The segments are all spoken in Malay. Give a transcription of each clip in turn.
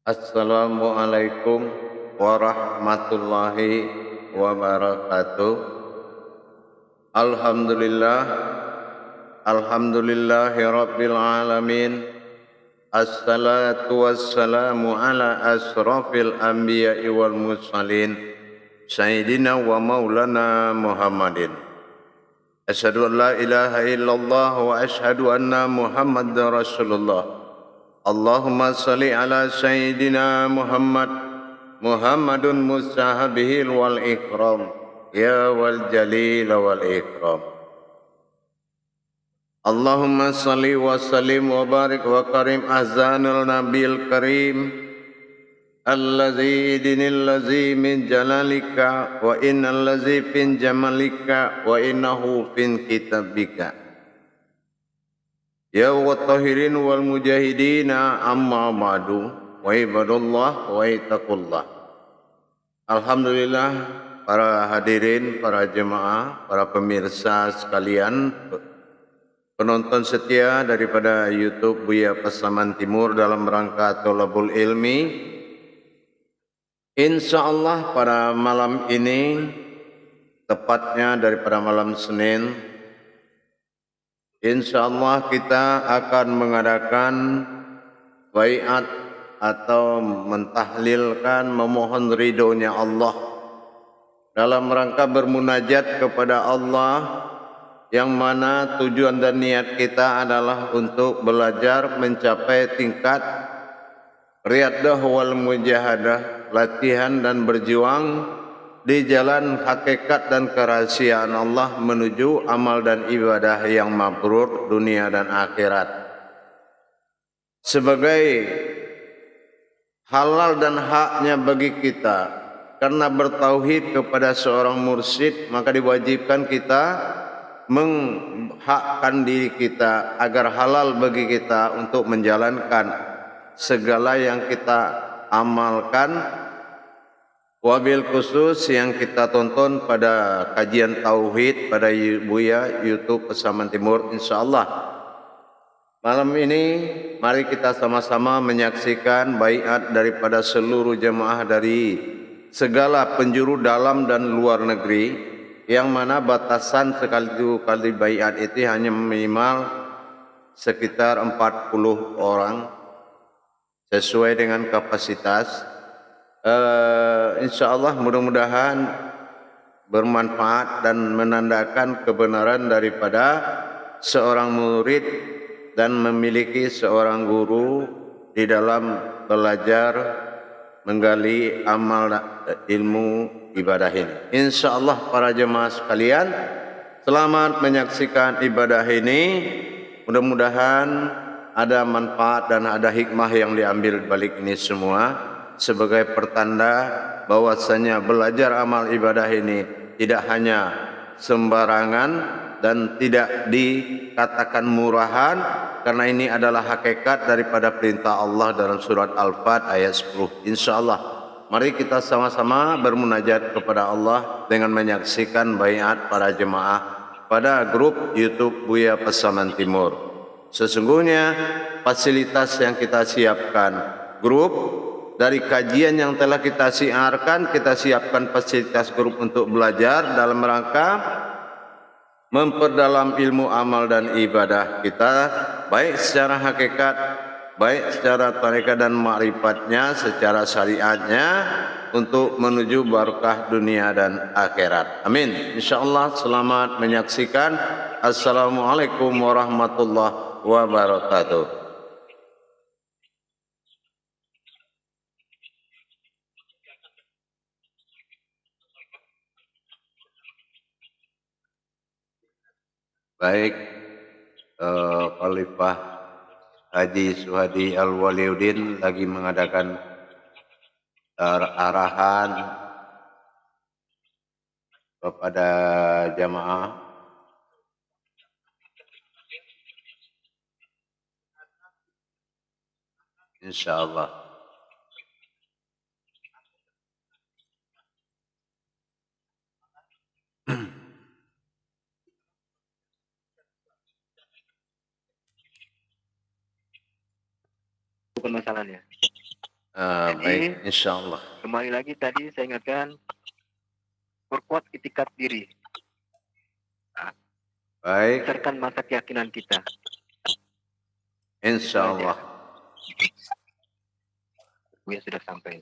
Assalamualaikum warahmatullahi wabarakatuh. Alhamdulillah, alhamdulillahi rabbil alamin. Assalatu wassalamu ala asrafil anbiya'i wal mursalin Sayyidina wa maulana Muhammadin. Asyhadu an la ilaha illallah wa asyhadu anna Muhammadar Rasulullah. Allahumma salli ala Sayyidina Muhammadun mustahabihil wal ikram ya wal jalil wal ikram. Allahumma salli wa sallim wa barik wa karim azanul nabil karim allazi dinil lazi min jalalika wa innal lazi fin jamalika wa innahu fin kitabika. Ya wattahirin wal mujahidina amma ba'du wa ibadullah wa ittaqullah. Alhamdulillah, para hadirin, para jemaah, para pemirsa sekalian, penonton setia daripada YouTube Buya Pasaman Timur dalam rangka Thalabul Ilmi. Insyaallah pada malam ini, tepatnya daripada malam Senin, insyaallah kita akan mengadakan baiat atau mentahlilkan memohon ridhonya Allah dalam rangka bermunajat kepada Allah, yang mana tujuan dan niat kita adalah untuk belajar mencapai tingkat riyadah wal mujahadah, latihan dan berjuang di jalan hakikat dan kerahasiaan Allah menuju amal dan ibadah yang mabrur dunia dan akhirat. Sebagai halal dan haknya bagi kita, karena bertauhid kepada seorang mursyid, maka diwajibkan kita menghakkan diri kita agar halal bagi kita untuk menjalankan segala yang kita amalkan. Wabil khusus yang kita tonton pada kajian tauhid pada Buya YouTube Pasaman Timur, insyaallah malam ini mari kita sama-sama menyaksikan baiat daripada seluruh jemaah dari segala penjuru dalam dan luar negeri, yang mana batasan sekali baiat itu hanya minimal sekitar 40 orang sesuai dengan kapasitas. Insyaallah mudah-mudahan bermanfaat dan menandakan kebenaran daripada seorang murid dan memiliki seorang guru di dalam belajar menggali amal ilmu ibadah ini. Insyaallah para jemaah sekalian, selamat menyaksikan ibadah ini. Mudah-mudahan ada manfaat dan ada hikmah yang diambil balik ini semua, sebagai pertanda bahwasanya belajar amal ibadah ini tidak hanya sembarangan dan tidak dikatakan murahan, karena ini adalah hakikat daripada perintah Allah dalam surat Al-Fat ayat 10. Insyaallah mari kita sama-sama bermunajat kepada Allah dengan menyaksikan baiat para jemaah pada grup YouTube Buya Pasaman Timur. Sesungguhnya fasilitas yang kita siapkan, grup dari kajian yang telah kita siarkan, kita siapkan fasilitas grup untuk belajar dalam rangka memperdalam ilmu amal dan ibadah kita, baik secara hakikat, baik secara tarekat dan ma'rifatnya, secara syariatnya, untuk menuju barakah dunia dan akhirat. Amin. Insyaallah selamat menyaksikan. Assalamualaikum warahmatullahi wabarakatuh. Baik, Khalifah Haji Suhadi Al-Waliuddin lagi mengadakan arahan kepada jamaah. Insyaallah. Permasalahannya. Baik, insya Allah. Kembali lagi tadi saya ingatkan, perkuat itikad diri. Baik, Berdasarkan masa keyakinan kita. insya Allah. Buya sudah sampai.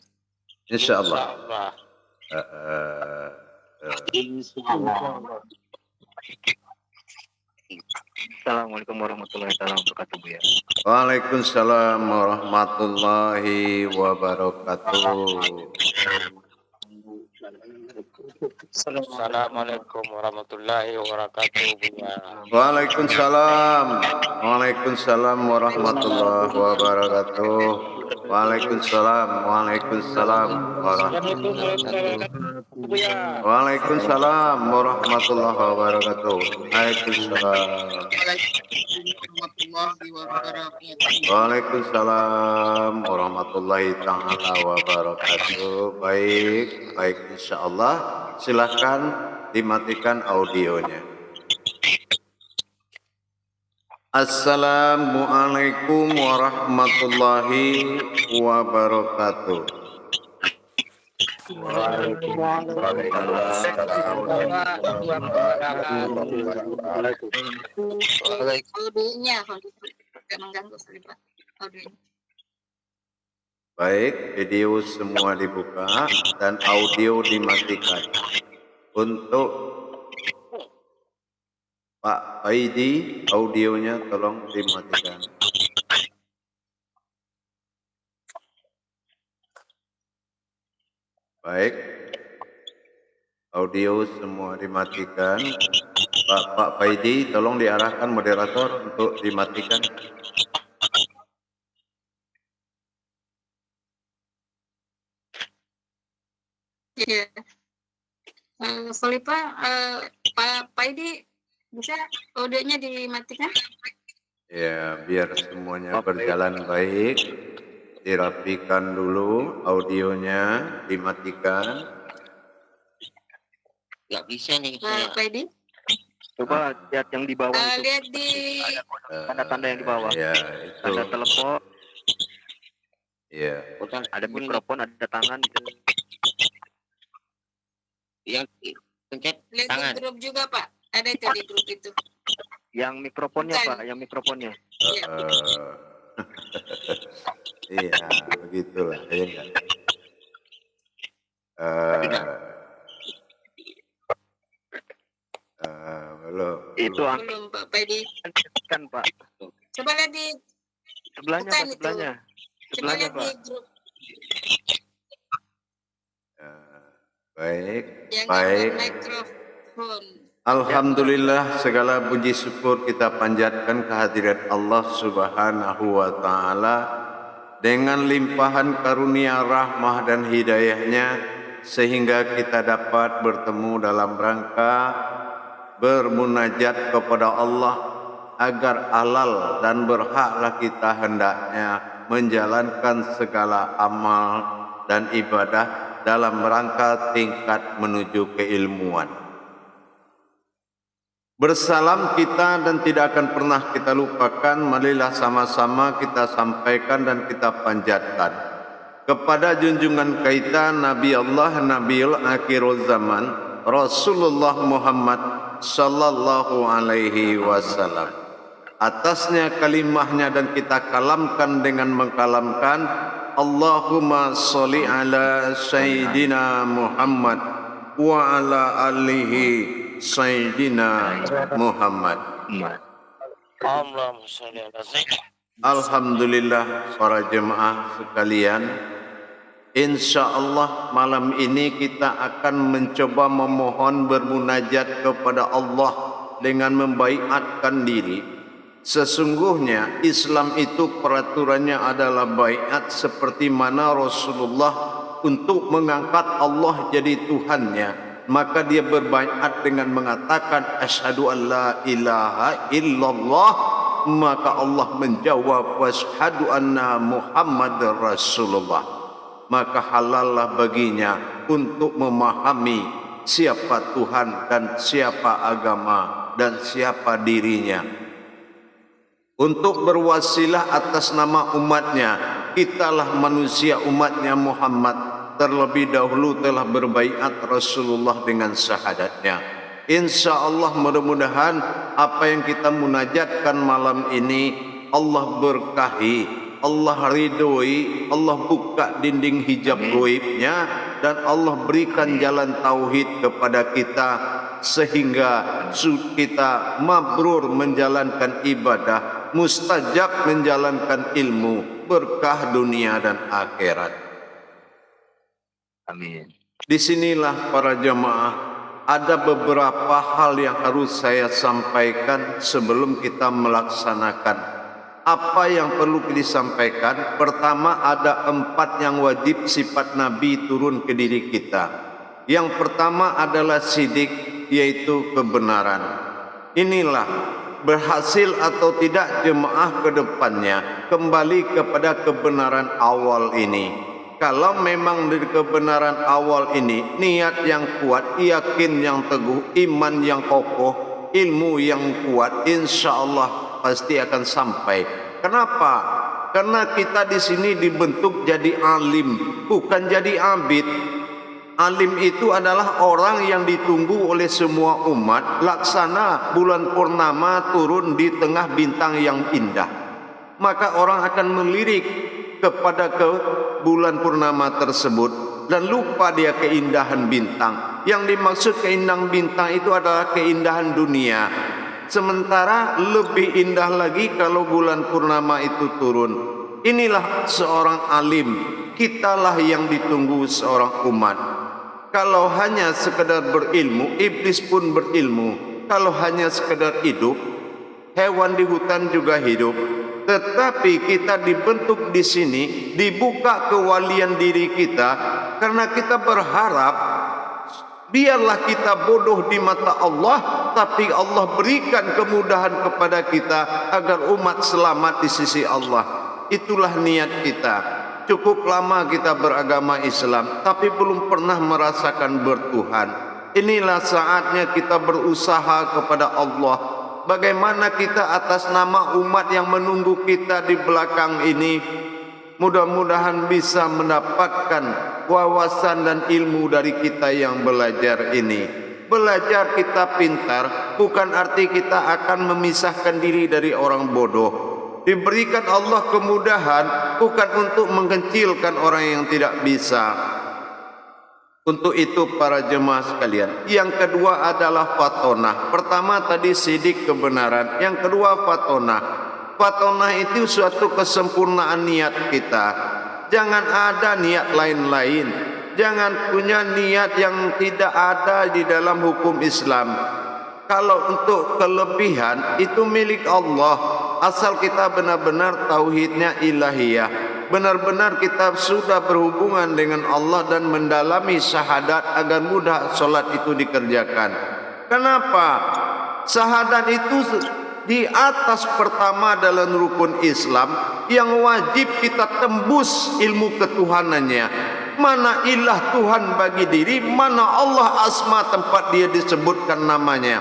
Insya Allah. Assalamualaikum warahmatullahi wabarakatuh, Buya. Waalaikumsalam warahmatullahi wabarakatuh. Assalamualaikum warahmatullahi wabarakatuh. Waalaikumsalam. Waalaikumsalam warahmatullahi wabarakatuh. Waalaikumsalam. Waalaikumsalam warahmatullahi. Waalaikumsalam warahmatullahi wabarakatuh. Waalaikumsalam. Waalaikumsalam warahmatullahi taala wabarakatuh. Baik, baik, insyaallah. Silakan dimatikan audionya. Assalamualaikum warahmatullahi wabarakatuh. Baik, video semua dibuka dan audio dimatikan. Untuk Pak Aidi, audionya tolong dimatikan. Baik, audio semua dimatikan. Pak Aidi, tolong diarahkan moderator untuk dimatikan. Iya. Sorry Pak, Pak Aidi bisa audionya dimatikan? Ya, biar semuanya berjalan baik. Dirapikan dulu audionya, dimatikan. Gak bisa nih. Pak Aidi? Coba lihat yang di bawah. Lihat di Tanda-tanda yang di bawah. Ya, itu. Ada telepon. Ya. Ada mikrofon, ada tangan. Yang pencet lihat tangan. di grup juga Pak. Ada itu di grup itu. Yang mikrofonnya Bukan. Pak, yang mikrofonnya. Iya. Iya, begitulah. Ya, enggak? Belum. Itu Belum Pak Aidi. kan Pak. Coba lihat di Sebelahnya Bukan Pak, itu. sebelahnya. coba Sebelahnya lihat di Pak. grup Baik, yang baik. gambar mikrofon. Alhamdulillah, segala puji syukur kita panjatkan kehadirat Allah Subhanahu wa Ta'ala dengan limpahan karunia rahmah dan hidayahnya, sehingga kita dapat bertemu dalam rangka bermunajat kepada Allah agar halal dan berhaklah kita hendaknya menjalankan segala amal dan ibadah dalam rangka tingkat menuju keilmuan. Bersalam kita dan tidak akan pernah kita lupakan, marilah sama-sama kita sampaikan dan kita panjatkan kepada junjungan kita Nabi Allah, Nabiul Akhirul Zaman, Rasulullah Muhammad sallallahu alaihi wasallam. Atasnya kalimahnya dan kita kalamkan dengan mengkalamkan Allahumma sholli ala Sayyidina Muhammad wa ala alihi Sayyidina Muhammad. Allahumma sholli ala sayyidina. Alhamdulillah para jemaah sekalian, insya Allah malam ini kita akan mencoba memohon bermunajat kepada Allah dengan membaiatkan diri. Sesungguhnya Islam itu peraturannya adalah baiat seperti mana Rasulullah untuk mengangkat Allah jadi Tuhannya. Maka dia berbaiat dengan mengatakan asyhadu an la ilaha illallah, maka Allah menjawab wasyhadu anna Muhammadar Rasulullah. Maka halallah baginya untuk memahami siapa Tuhan dan siapa agama dan siapa dirinya, untuk berwasilah atas nama umatnya kitalah manusia umatnya Muhammad terlebih dahulu telah berbaiat Rasulullah dengan syahadatnya. Insya Allah mudah-mudahan apa yang kita munajatkan malam ini Allah berkahi, Allah ridhoi, Allah buka dinding hijab goibnya, dan Allah berikan jalan tauhid kepada kita sehingga kita mabrur menjalankan ibadah, mustajab menjalankan ilmu, berkah dunia dan akhirat. Amin. Disinilah para jamaah, ada beberapa hal yang harus saya sampaikan sebelum kita melaksanakan. Apa yang perlu disampaikan? Pertama, ada 4 yang wajib sifat Nabi turun ke diri kita. Yang pertama adalah sidik, yaitu kebenaran. Inilah berhasil atau tidak jemaah ke depannya kembali kepada kebenaran awal ini. Kalau memang dari kebenaran awal ini niat yang kuat, yakin yang teguh, iman yang kokoh, ilmu yang kuat, insya Allah pasti akan sampai. Kenapa? Karena kita di sini dibentuk jadi alim, bukan jadi abid. Alim itu adalah orang yang ditunggu oleh semua umat, laksana bulan purnama turun di tengah bintang yang indah. Maka orang akan melirik kepada bulan purnama tersebut dan lupa dia keindahan bintang. Yang dimaksud keindahan bintang itu adalah keindahan dunia. Sementara lebih indah lagi kalau bulan purnama itu turun. Inilah seorang alim, kitalah yang ditunggu seorang umat. Kalau hanya sekedar berilmu, iblis pun berilmu. Kalau hanya sekedar hidup, hewan di hutan juga hidup. Tetapi kita dibentuk di sini, dibuka kewalian diri kita, karena kita berharap biarlah kita bodoh di mata Allah, tapi Allah berikan kemudahan kepada kita agar umat selamat di sisi Allah. Itulah niat kita. Cukup lama kita beragama Islam, tapi belum pernah merasakan bertuhan. Inilah saatnya kita berusaha kepada Allah. Bagaimana kita atas nama umat yang menunggu kita di belakang ini, mudah-mudahan bisa mendapatkan wawasan dan ilmu dari kita yang belajar ini. Belajar kita pintar bukan arti kita akan memisahkan diri dari orang bodoh. Diberikan Allah kemudahan bukan untuk mengkecilkan orang yang tidak bisa. Untuk itu para jemaah sekalian, yang kedua adalah fatonah. Pertama tadi sidik kebenaran, yang kedua fatonah. Fatonah itu suatu kesempurnaan niat kita. Jangan ada niat lain-lain. Jangan punya niat yang tidak ada di dalam hukum Islam. Kalau untuk kelebihan itu milik Allah. Asal kita benar-benar tauhidnya ilahiyah, benar-benar kita sudah berhubungan dengan Allah dan mendalami syahadat agar mudah solat itu dikerjakan. Kenapa? Syahadat itu di atas pertama dalam rukun Islam yang wajib kita tembus ilmu ketuhanannya. Mana ilah Tuhan bagi diri, mana Allah asma tempat dia disebutkan namanya.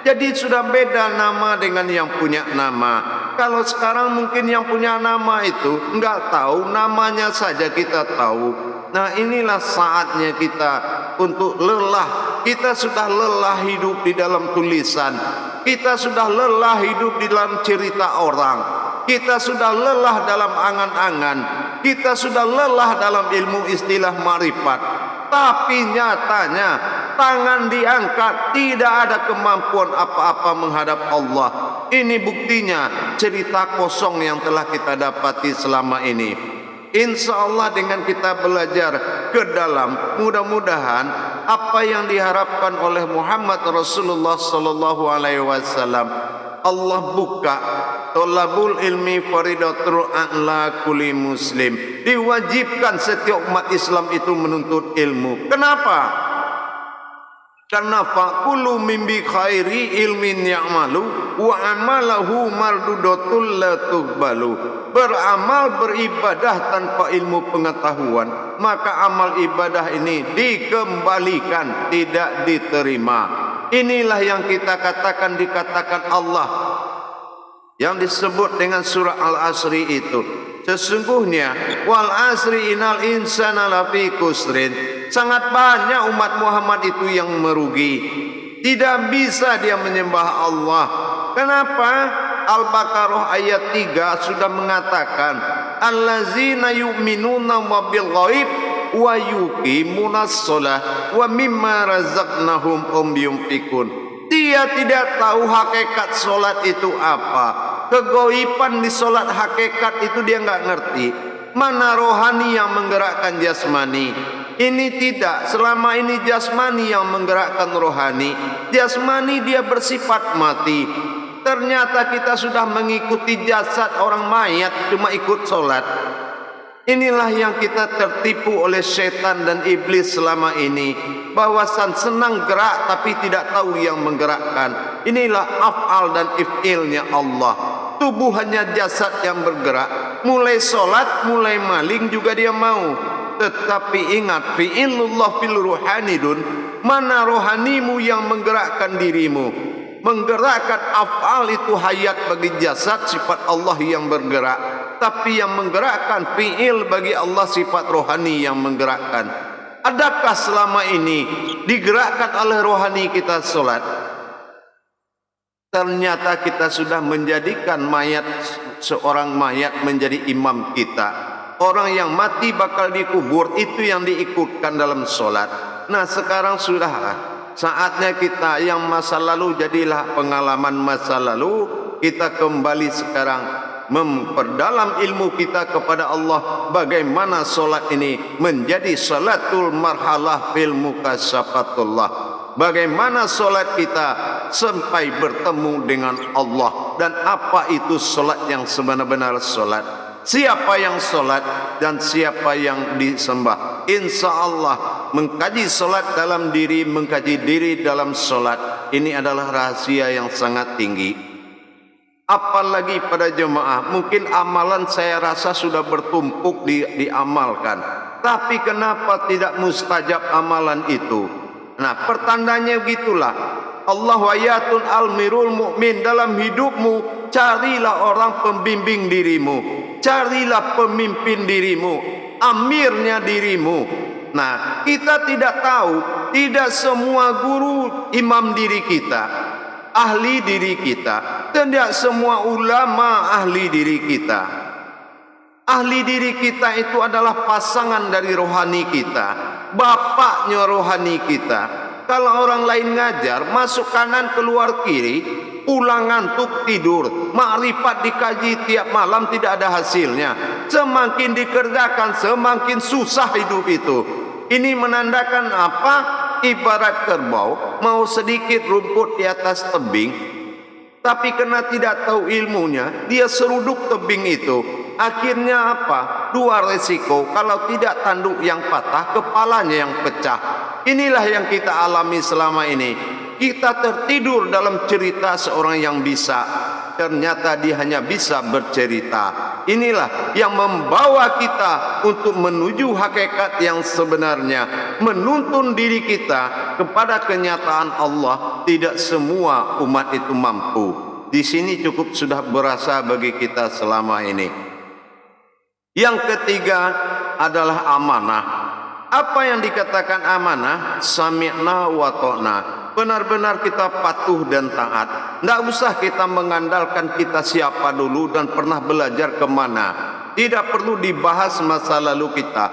Jadi sudah beda nama dengan yang punya nama. Kalau sekarang mungkin yang punya nama itu enggak tahu, namanya saja kita tahu. Nah, inilah saatnya kita untuk lelah. Kita sudah lelah hidup di dalam tulisan. Kita sudah lelah hidup di dalam cerita orang. Kita sudah lelah dalam angan-angan. Kita sudah lelah dalam ilmu istilah marifat. Tapi nyatanya tangan diangkat, tidak ada kemampuan apa-apa menghadap Allah. Ini buktinya cerita kosong yang telah kita dapati selama ini. Insya Allah dengan kita belajar ke dalam, mudah-mudahan apa yang diharapkan oleh Muhammad Rasulullah sallallahu alaihi wasallam, Allah buka tolabul ilmi faridatul a'la kulli muslim. Diwajibkan setiap umat Islam itu menuntut ilmu. Kenapa? Karena faqulu mimbi khairi ilmin ya'malu wa amalahu mardudatul la tuqbalu. Beramal beribadah tanpa ilmu pengetahuan, maka amal ibadah ini dikembalikan, tidak diterima. Inilah yang kita katakan, dikatakan Allah yang disebut dengan surah Al-Asri itu. sesungguhnya wal asri innal insana lafi kusrin, sangat banyak umat Muhammad itu yang merugi. Tidak bisa dia menyembah Allah. Kenapa? Al-Baqarah ayat 3 sudah mengatakan allazina yu'minuna bil ghaib wa yuqimunas shalah wa mimma razaqnahum yunfikun. Dia tidak tahu hakikat solat itu apa. Kegoiban di solat hakikat itu dia nggak ngerti. Mana rohani yang menggerakkan jasmani? Ini tidak. Selama ini jasmani yang menggerakkan rohani. Jasmani dia bersifat mati. Ternyata kita sudah mengikuti jasad orang mayat, cuma ikut solat. Inilah yang kita tertipu oleh setan dan iblis selama ini. Bahwasan senang gerak tapi tidak tahu yang menggerakkan. Inilah af'al dan if'ilnya Allah. Tubuh hanya jasad yang bergerak. Mulai solat, mulai maling juga dia mau. Tetapi ingat, fi'ilullah fil ruhanidun. Mana rohanimu yang menggerakkan dirimu? Menggerakkan af'al itu hayat bagi jasad, sifat Allah yang bergerak. Tapi yang menggerakkan fi'il bagi Allah sifat rohani yang menggerakkan. Adakah selama ini digerakkan oleh rohani kita solat? Ternyata kita sudah menjadikan seorang mayat menjadi imam kita. Orang yang mati bakal dikubur, itu yang diikutkan dalam solat. Nah sekarang sudahlah saatnya kita yang masa lalu jadilah pengalaman masa lalu. Kita kembali sekarang memperdalam ilmu kita kepada Allah. Bagaimana solat ini menjadi salatul marhalah fil mukasyafatullah. Bagaimana solat kita sampai bertemu dengan Allah. Dan apa itu solat yang sebenar-benar solat. Siapa yang solat dan siapa yang disembah. Insya Allah mengkaji solat dalam diri, mengkaji diri dalam solat, ini adalah rahasia yang sangat tinggi. Apalagi pada jemaah, mungkin amalan saya rasa sudah bertumpuk diamalkan. Tapi kenapa tidak mustajab amalan itu? Nah pertandanya begitulah. Allah wayatun almirul mu'min. Dalam hidupmu carilah orang pembimbing dirimu. Carilah pemimpin dirimu, amirnya dirimu. Nah, kita tidak tahu, tidak semua guru imam diri kita, ahli diri kita. Tidak semua ulama ahli diri kita. Ahli diri kita itu adalah pasangan dari rohani kita, bapaknya rohani kita. Kalau orang lain ngajar, masuk kanan keluar kiri, pulang ngantuk tidur, makrifat dikaji tiap malam tidak ada hasilnya. Semakin dikerjakan semakin susah hidup itu. Ini menandakan apa? Ibarat kerbau mau sedikit rumput di atas tebing, tapi karena tidak tahu ilmunya, dia seruduk tebing itu. Akhirnya apa? Dua resiko. Kalau tidak tanduk yang patah, kepalanya yang pecah. Inilah yang kita alami selama ini. Kita tertidur dalam cerita seorang yang bisa. Ternyata dia hanya bisa bercerita. Inilah yang membawa kita untuk menuju hakikat yang sebenarnya. Menuntun diri kita kepada kenyataan Allah. Tidak semua umat itu mampu. Di sini cukup sudah berasa bagi kita selama ini. Yang ketiga adalah amanah. Apa yang dikatakan amanah? Sami'na wa ta'na. Benar-benar kita patuh dan taat. Tidak usah kita mengandalkan kita siapa dulu dan pernah belajar kemana. Tidak perlu dibahas masa lalu kita.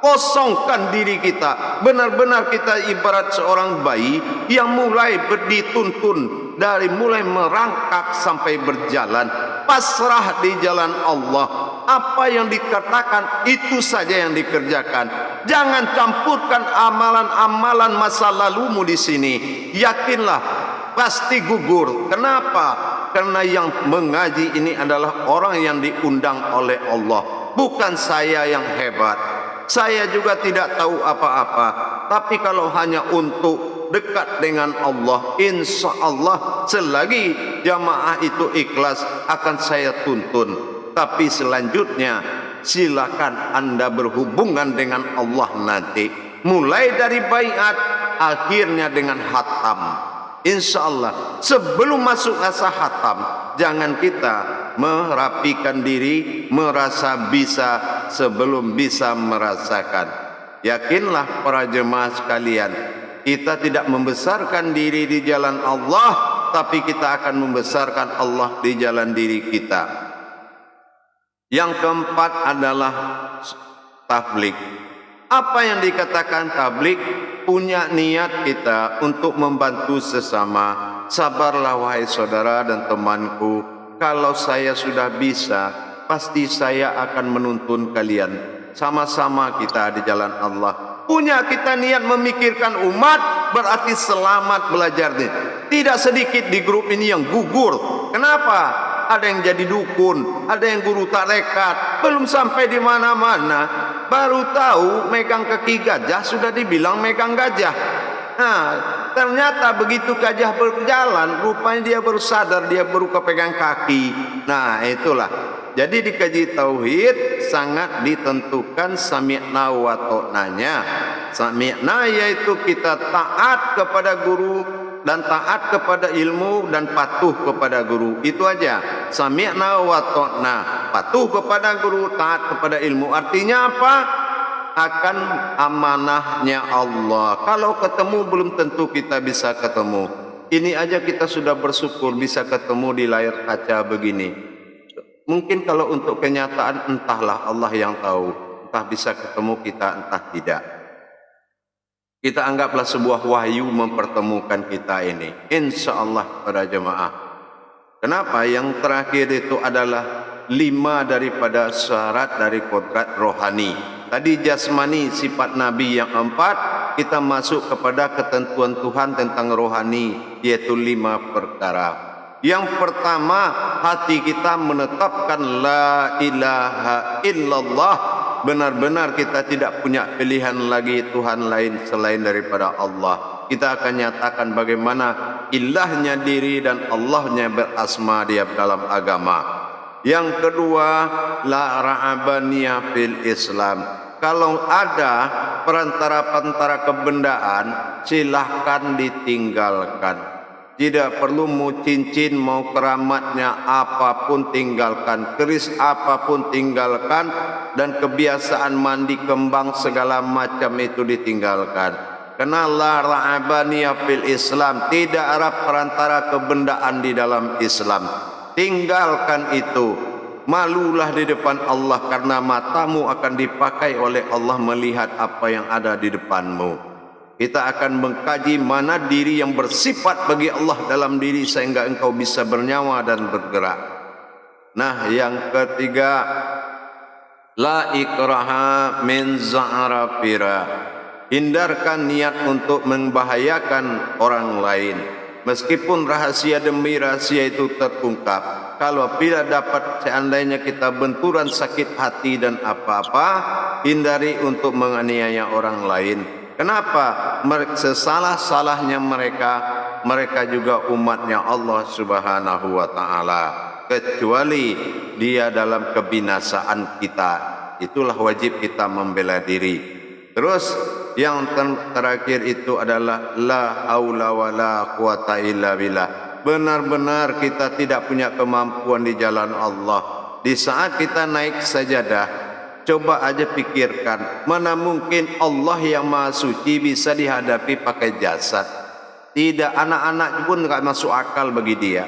Kosongkan diri kita. Benar-benar kita ibarat seorang bayi yang mulai dituntun dari mulai merangkak sampai berjalan. Pasrah di jalan Allah. Apa yang dikatakan itu saja yang dikerjakan. Jangan campurkan amalan-amalan masa lalumu di sini. Yakinlah pasti gugur. Kenapa? Karena yang mengaji ini adalah orang yang diundang oleh Allah. Bukan saya yang hebat. Saya juga tidak tahu apa-apa. Tapi kalau hanya untuk dekat dengan Allah, insya Allah selagi jamaah itu ikhlas akan saya tuntun. Tapi selanjutnya silakan Anda berhubungan dengan Allah nanti. Mulai dari baiat, akhirnya dengan hatam. Insya Allah sebelum masuk masa hatam, jangan kita merapikan diri, merasa bisa sebelum bisa merasakan. Yakinlah para jemaah sekalian, kita tidak membesarkan diri di jalan Allah, tapi kita akan membesarkan Allah di jalan diri kita. Yang keempat adalah tabligh. Apa yang dikatakan tabligh? Punya niat kita untuk membantu sesama. Sabarlah wahai saudara dan temanku, kalau saya sudah bisa, pasti saya akan menuntun kalian. Sama-sama kita di jalan Allah. Punya kita niat memikirkan umat, berarti selamat belajarnya. Tidak sedikit di grup ini yang gugur. Kenapa? Ada yang jadi dukun, ada yang guru tarekat, belum sampai di mana-mana, baru tahu megang kaki gajah sudah dibilang megang gajah. Nah, ternyata begitu gajah berjalan, rupanya dia baru sadar dia baru kepegang kaki. Nah, itulah. Jadi dikaji tauhid sangat ditentukan sami'na wa ta'nanya. Sami'na yaitu kita taat kepada guru dan taat kepada ilmu dan patuh kepada guru. Itu aja. Sami'na wa ta'na. Patuh kepada guru, taat kepada ilmu. Artinya apa? Akan amanahnya Allah. Kalau ketemu belum tentu kita bisa ketemu. Ini aja kita sudah bersyukur bisa ketemu di layar kaca begini. Mungkin kalau untuk kenyataan entahlah Allah yang tahu. Entah bisa ketemu kita, entah tidak. Kita anggaplah sebuah wahyu mempertemukan kita ini. Insya Allah para jemaah. Kenapa? Yang terakhir itu adalah 5 daripada syarat dari kodrat rohani. Tadi jasmani sifat Nabi yang 4. Kita masuk kepada ketentuan Tuhan tentang rohani, yaitu 5 perkara. Yang pertama, hati kita menetapkan la ilaha illallah. Benar-benar kita tidak punya pilihan lagi Tuhan lain selain daripada Allah. Kita akan nyatakan bagaimana ilahnya diri dan Allahnya berasma dia dalam agama. Yang kedua, la ra'abaniyah fil Islam. Kalau ada perantara-perantara kebendaan, silahkan ditinggalkan. Tidak perlu mau cincin, mau keramatnya, apapun tinggalkan. Keris apapun tinggalkan. Dan kebiasaan mandi kembang segala macam itu ditinggalkan. Karena la ra'abaniyah fil Islam. Tidak ada perantara kebendaan di dalam Islam. Tinggalkan itu. Malulah di depan Allah karena matamu akan dipakai oleh Allah melihat apa yang ada di depanmu. Kita akan mengkaji mana diri yang bersifat bagi Allah dalam diri sehingga engkau bisa bernyawa dan bergerak. Nah, yang ketiga, la ikraha min za'rafira. Hindarkan niat untuk membahayakan orang lain. Meskipun rahasia demi rahasia itu terungkap, kalau tidak dapat seandainya kita benturan sakit hati dan apa-apa, hindari untuk menganiaya orang lain. Kenapa? Sesalah-salahnya mereka juga umatnya Allah Subhanahu wa Ta'ala. Kecuali dia dalam kebinasaan kita, itulah wajib kita membela diri. Terus yang terakhir itu adalah la haula wala quwata illa billah. Benar-benar kita tidak punya kemampuan di jalan Allah. Di saat kita naik sajadah, coba aja pikirkan, mana mungkin Allah yang maha suci bisa dihadapi pakai jasad. Tidak, anak-anak pun tidak masuk akal bagi dia.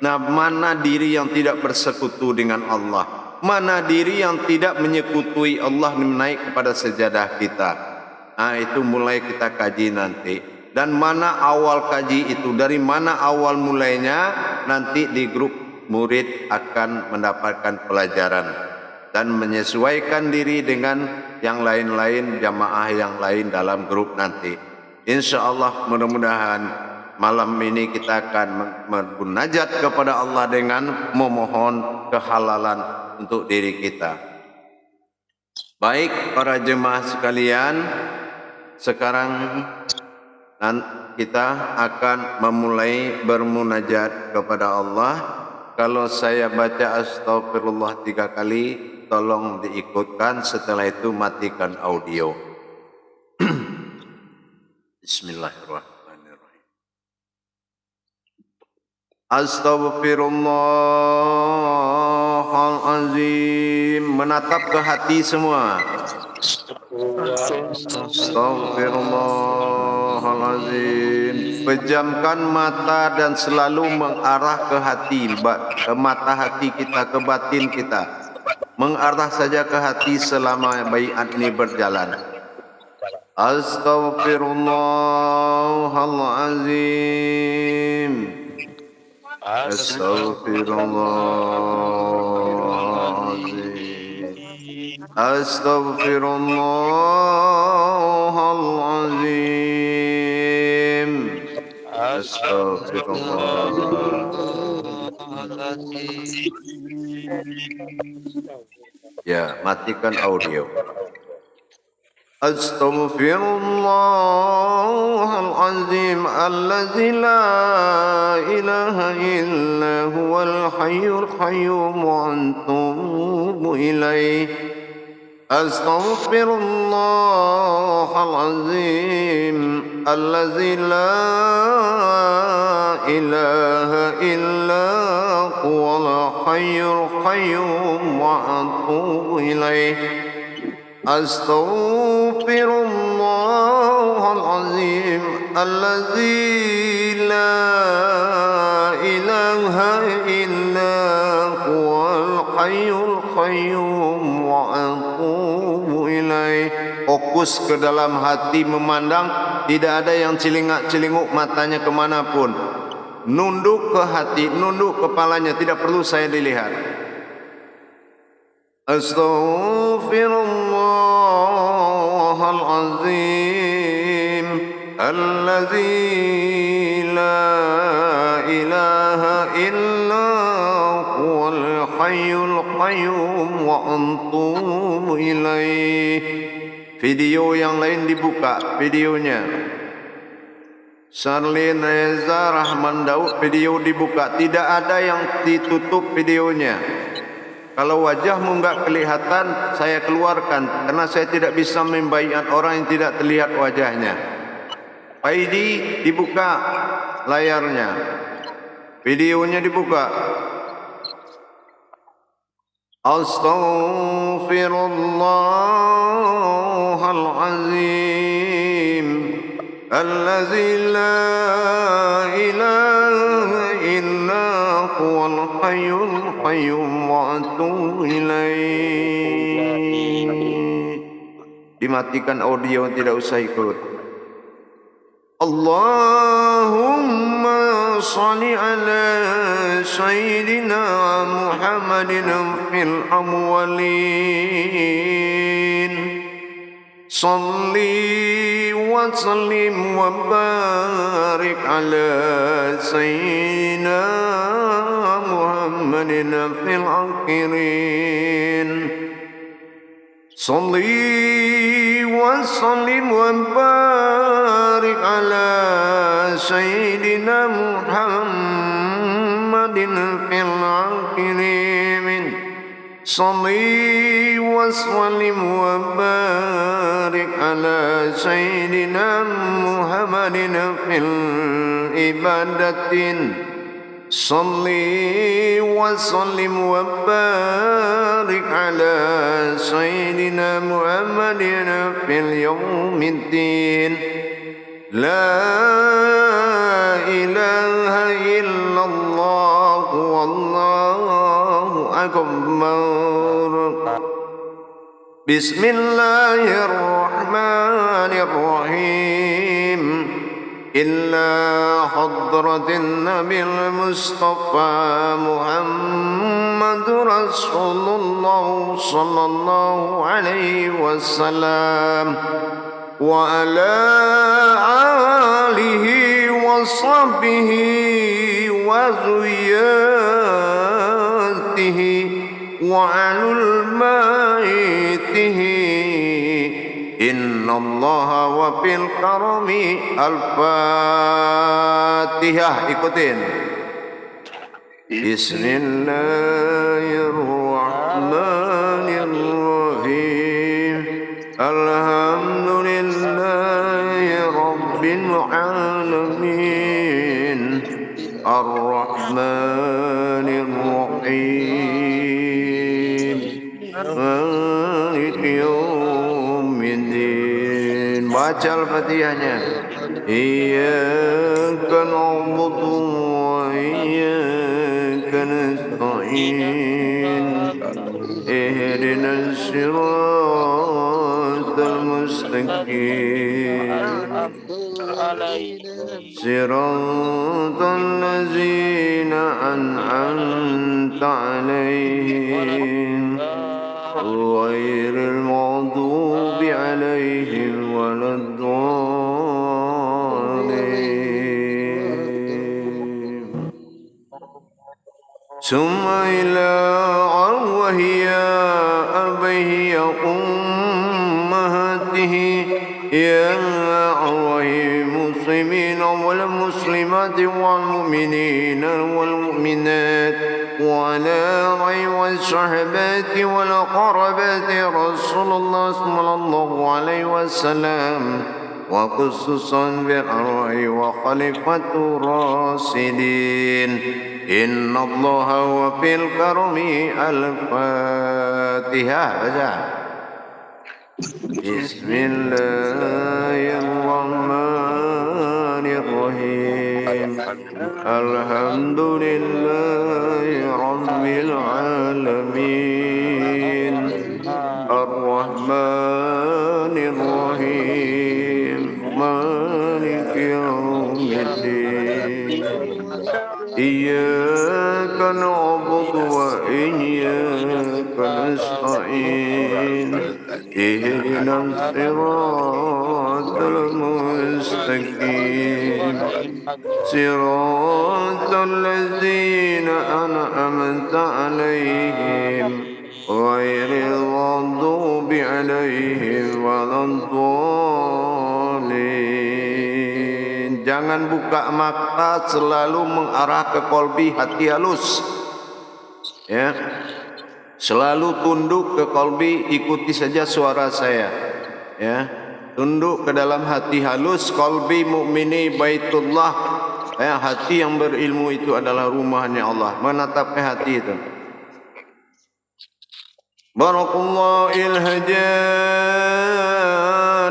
Nah, mana diri yang tidak bersekutu dengan Allah? Mana diri yang tidak menyekutui Allah menaik kepada sejadah kita? Nah, itu mulai kita kaji nanti. Dan mana awal kaji itu? Dari mana awal mulainya? Nanti di grup murid akan mendapatkan pelajaran dan menyesuaikan diri dengan yang lain-lain, jamaah yang lain dalam grup nanti. Insya Allah mudah-mudahan malam ini kita akan bermunajat kepada Allah dengan memohon kehalalan untuk diri kita. Baik para jemaah sekalian, sekarang kita akan memulai bermunajat kepada Allah. Kalau saya baca astagfirullah 3 kali, tolong diikutkan, setelah itu matikan audio. Bismillahirrahmanirrahim. Astaghfirullahalazim. Menatap ke hati semua. Astaghfirullahalazim. Pejamkan mata dan selalu mengarah ke hati, ke mata hati kita, ke batin kita. Mengarah saja ke hati selama baiat ini berjalan. Astaghfirullahalazim. Astaghfirullahalazim. Astaghfirullahalazim. Astaghfirullahalazim. Ya, matikan audio. Astaghfirullahalazim allazi la ilaha illa huwal hayyul qayyum wa atubu ilaih. Astaghfirullahalazim allazi la ilaha illa huwal hayyul qayyum wa atubu ilaih. Astaghfirullahalazim allazi la ilaha illa huwal hayyul qayyum wa atubu ilaih. Fokus ke dalam hati memandang, tidak ada yang celingak-celinguk matanya kemanapun. Nunduk ke hati, nunduk kepalanya, tidak perlu saya dilihat. Astaghfirullahalazim allazi la ilaha illa huwal hayyul qayyum wa atubu ilaih. Video yang lain dibuka videonya. Sarlin Reza Rahman Daud video dibuka, tidak ada yang ditutup videonya. Kalau wajahmu enggak kelihatan, saya keluarkan karena saya tidak bisa membaiat orang yang tidak terlihat wajahnya. Paidi dibuka layarnya, videonya dibuka. Astaghfirullahalazim allazi la ilaha illa huwal hayyul qayyum wa atubu ilaih. Dimatikan audio, tidak usah ikut. Allahumma salli ala sayyidina Muhammadin fil awwalin. Salli wa sallim wa barik ala sayyidina Muhammadin fil akhirin. Salli wa sallim wa barik ala sayyidina Muhammadin fil akhirin. Salli wa sallim wa barik ala sayyidina Muhammadin fil ibadatin. Salli wa sallim wa barik ala sayyidina Muhammadin fil yawmiddin. La ilaha illallah wallahu akbar. Bismillahirrahmanirrahim. إلا حضرة النبي المصطفى محمد رسول الله صلى الله عليه وسلم وعلى آله وصحبه وذريته وعلى بيته Innallaha wa bil karami. Al-Fatihah, ikutin. Bismillahirrahmanirrahim. Alhamdulillahi rabbil alamin. Ar-Rahman الرحمن الرحيم مالك يوم الدين. Baca Al-Fatihahnya. Iyyaka na'budu wa iyyaka nasta'in. Ihdinas siratal mustaqim. Siratal ladzina an'amta 'alaihim ghairil maghdubi 'alaihim waladdallin. Summa ila arwahiya abihi ummahatihi ya arwahi muslimin wal muslimat wal mu'minin wal mu'minat wa ala wa sahabati wal qarabati Rasulullah sallallahu alaihi wasallam wa khususan bi arwahi wa khalifatur rasidin. Inna Allaha wa fil karmi al-Fatihah. Baca. Bismillahirrahmanirrahim. Alhamdulillahi rabbil alamin. Ar-Rahmanir Rahim. Maliki yaumiddin. Iyyaka na'budu wa iyyaka nasta'in. Ihdinas siratal mustaqim. Siratal ladzina an'amta 'alaihim ghairil maghdubi 'alaihim waladdallin. Jangan buka mata, selalu mengarah ke kolbi, hati halus. Ya. Selalu tunduk ke kolbi, ikuti saja suara saya. Ya. Tunduk ke dalam hati halus, kolbi mukmini baitullah. Ya, hati yang berilmu itu adalah rumahnya Allah. Menatap ke hati itu. Barakallahu ilhajad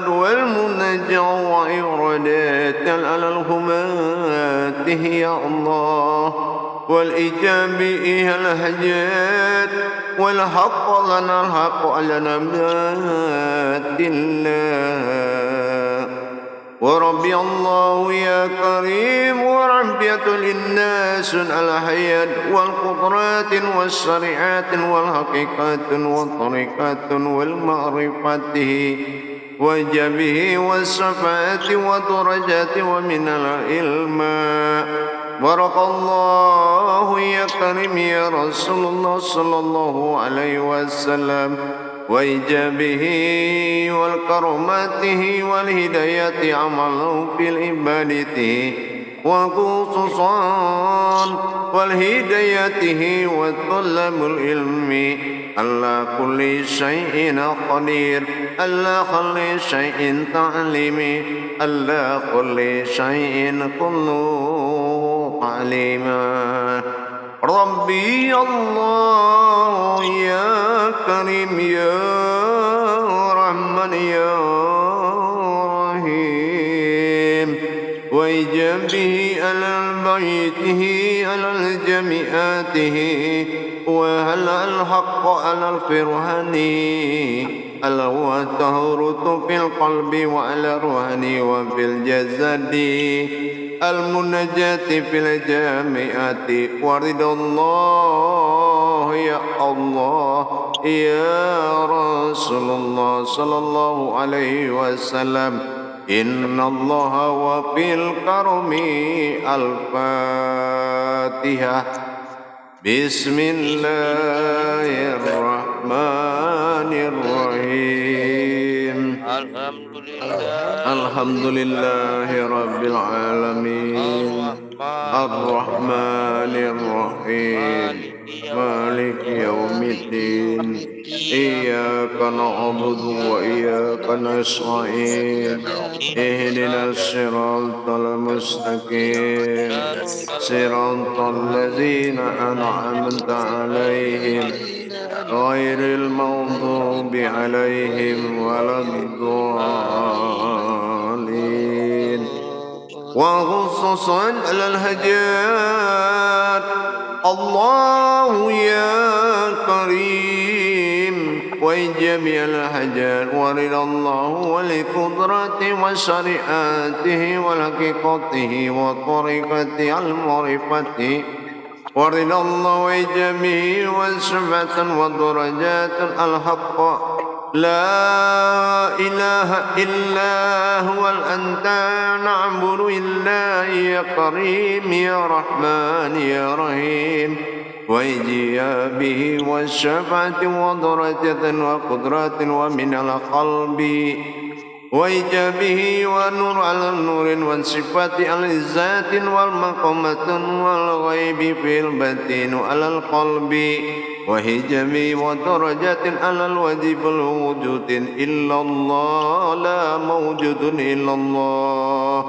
wal munajjah wa iradatan alal humatihi ya Allah wal ijabi al hajat wal haqq lana al haqq ala nabatillah wa rabbi Allah ya karim wa rabbiyatul innas al hayat wal qudratin was syari'atin wal haqiqatin wa tariqatin wal ma'rifatihi wa jabihi was safati wa darajati wa minal ilma. Barakallahu ya karim ya Rasulullah sallallahu alaihi wasallam wa ijabihi wal karamatihi wal hidayati amalahu fil ibadati wa khususan wal hidayatihi wa talabul ilmi alla kulli syai'in qadir alla kulli syai'in ta'limi alla kulli syai'in kullu ta'lima. Rabbi Allah ya Karim ya Rahman ya Rahim wa ijabihi alal baitihi alal jami'atihi wa halal haqqa alal firhani ala wa tahrutu fil qalbi wa ala ruhani wa fil jazadi al-munajati fil jami'ati waridallah ya Allah ya Rasulullah sallallahu alaihi wasallam. Inna Allah wa fil karmi al-Fatihah. Bismillahirrahmanirrahim. Alhamdulillahi Rabbil Alamin Ar-Rahmanir Rahim Maliki Yawmiddin Iyyaka na'budu wa iyyaka nasta'in Ihdinas siratal mustaqim Siratal ladzina an'amta 'alaihim ghairil maghdubi 'alaihim waladdallin wa khususan 'alal hajat Allahu ya karim wa jami'al hajat wa ridallahu wa liqudrati wa syari'atihi wa haqiqatihi wa tariqati al-marifati ورضى الله جميع وصفة ودرجات الحق لا إله إلا هو الأنت نعبد إلا يا كريم يا رحمن يا رحيم وإجابه والشفاعة ودرجة وقدرة ومن القلب وإجابه ونور على النور والصفات على الذات والمقامة والغيب في الباطن على القلب وهجمه ودرجات على الواجب الوجود إلا الله لا موجود إلا الله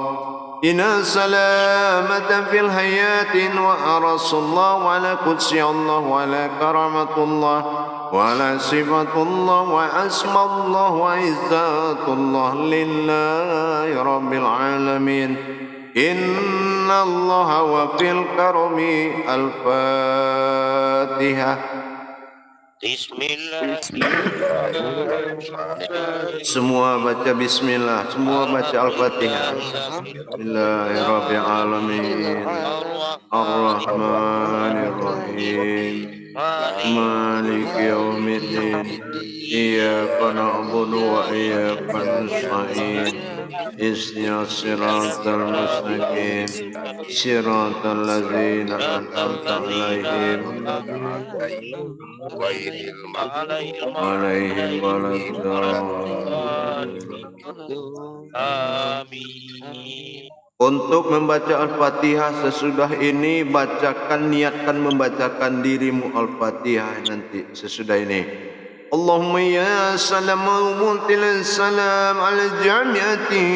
إن سلامة في الحياة وأرس الله وعلى قدس الله وعلى كرامة الله وعلى صفة الله وأسماء الله وعزات الله لله رب العالمين إن الله وفي الكرم الفاتحة Semua baca bismillah, semua baca al-fatihah. Bismillahirrahmanirrahim. Ar-Rahmanirrahim. Maliki yaumiddin. Iyyaka na'budu wa iyyaka nasta'in. Ihdinas siratal mustaqim. Siratal ladzina an'amta 'alaihim alaihim Amin. Untuk membaca Al-Fatihah sesudah ini bacakan, niatkan membacakan dirimu Al-Fatihah nanti sesudah ini. Allahumma ya salam al-muntil salam al-jami'ati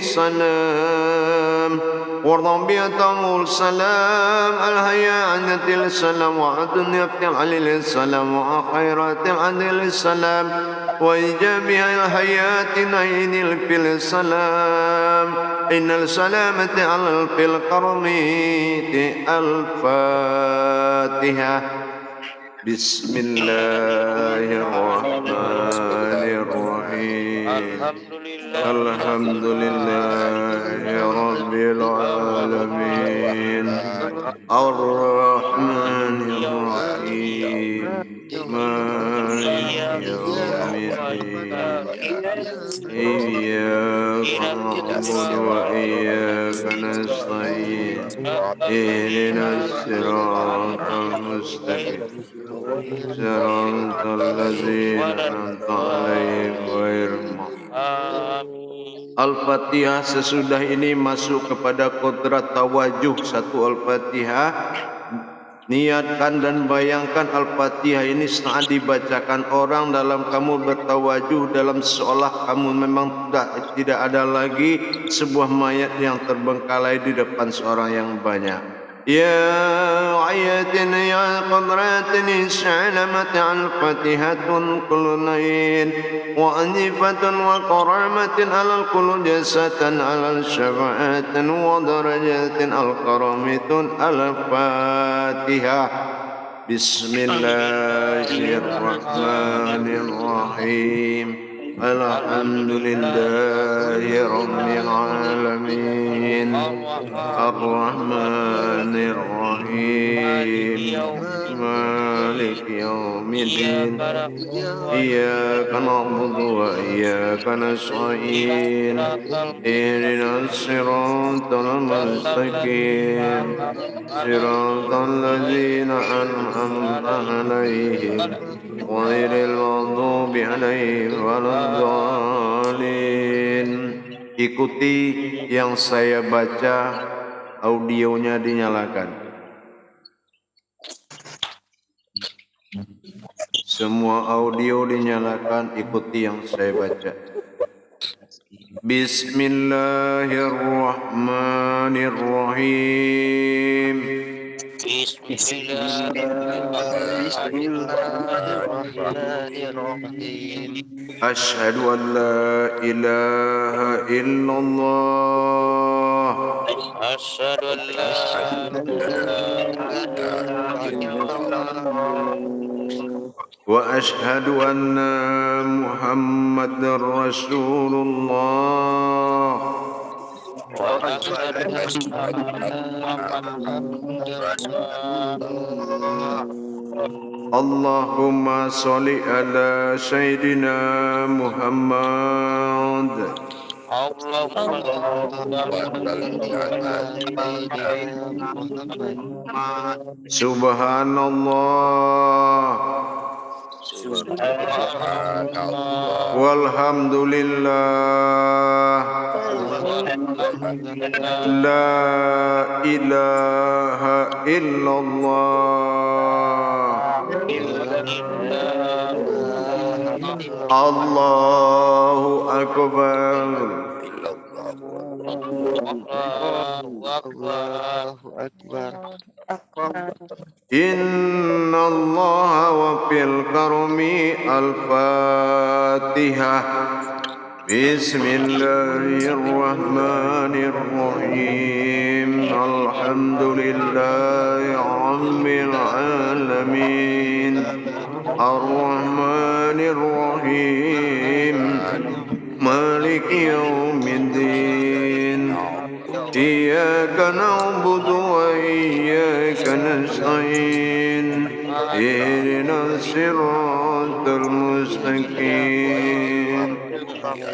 salam warḍabiyatahul salam al-hayanatil salam wa adniyatil alil salam wa akhiratil adil salam wa ijabihil hayatin ainil fil salam innal salamati alal fil karmiti al-fatihah. Bismillahirrahmanirrahim. Alhamdulillahi Rabbil Alamin. Ar-Rahmanir Rahim. Maliki yaumiddin. Iyyaka na'budu wa iyyaka nasta'in. Ihdinas siratal mustaqim. Siratal ladzina an'amta 'alaihim ghairil maghdubi. Al-Fatihah sesudah ini masuk kepada kodrat tawajuh. Satu Al-Fatihah, niatkan dan bayangkan Al-Fatihah ini saat dibacakan orang dalam kamu bertawajuh, dalam seolah kamu memang tidak ada lagi sebuah mayat yang terbengkalai di depan seorang yang banyak. Ya ayatin ya qadratin sya'lamat al-fatihatun kulunain wa anifatun wa karamatin alal kulu jasatan alal syafa'atin wa darajatin al-karamitun al-fatihah. Bismillahirrahmanirrahim. Alhamdulillahi Rabbil Alamin. Ar-Rahmanir Rahim. Maliki yaumiddin. Iyyaka na'budu wa iyyaka nasta'in. Ihdinas siratal mustaqim. Siratal ladzina an'amta 'alaihim غير المغضوب عليهم ولا الضالين. Ikuti yang saya baca, audionya dinyalakan. Semua audio dinyalakan, ikuti yang saya baca. Bismillahirrahmanirrahim. Bismillahirrahmanirrahim. Asyhadu an la ilaha illallah. Asyhadu an la ilaha illallah. Wa asyhadu anna Muhammadar Rasulullah. Wa asyhadu anna Muhammadar Rasulullah. Allahumma salli ala Sayyidina Muhammad. Allahumma Subhanallah. Walhamdulillah. La ilaha illallah. Allahu Akbar. Inna Allah wa fil karmi al-Fatihah. Bismillahirrahmanirrahim. Alhamdulillahi rabbil alamin. Ar-Rahmanir-Rahim. Maliki yaumiddin. Iyyaka na'budu wa iyyaka nasta'in. Ihdinas siratal mustaqim.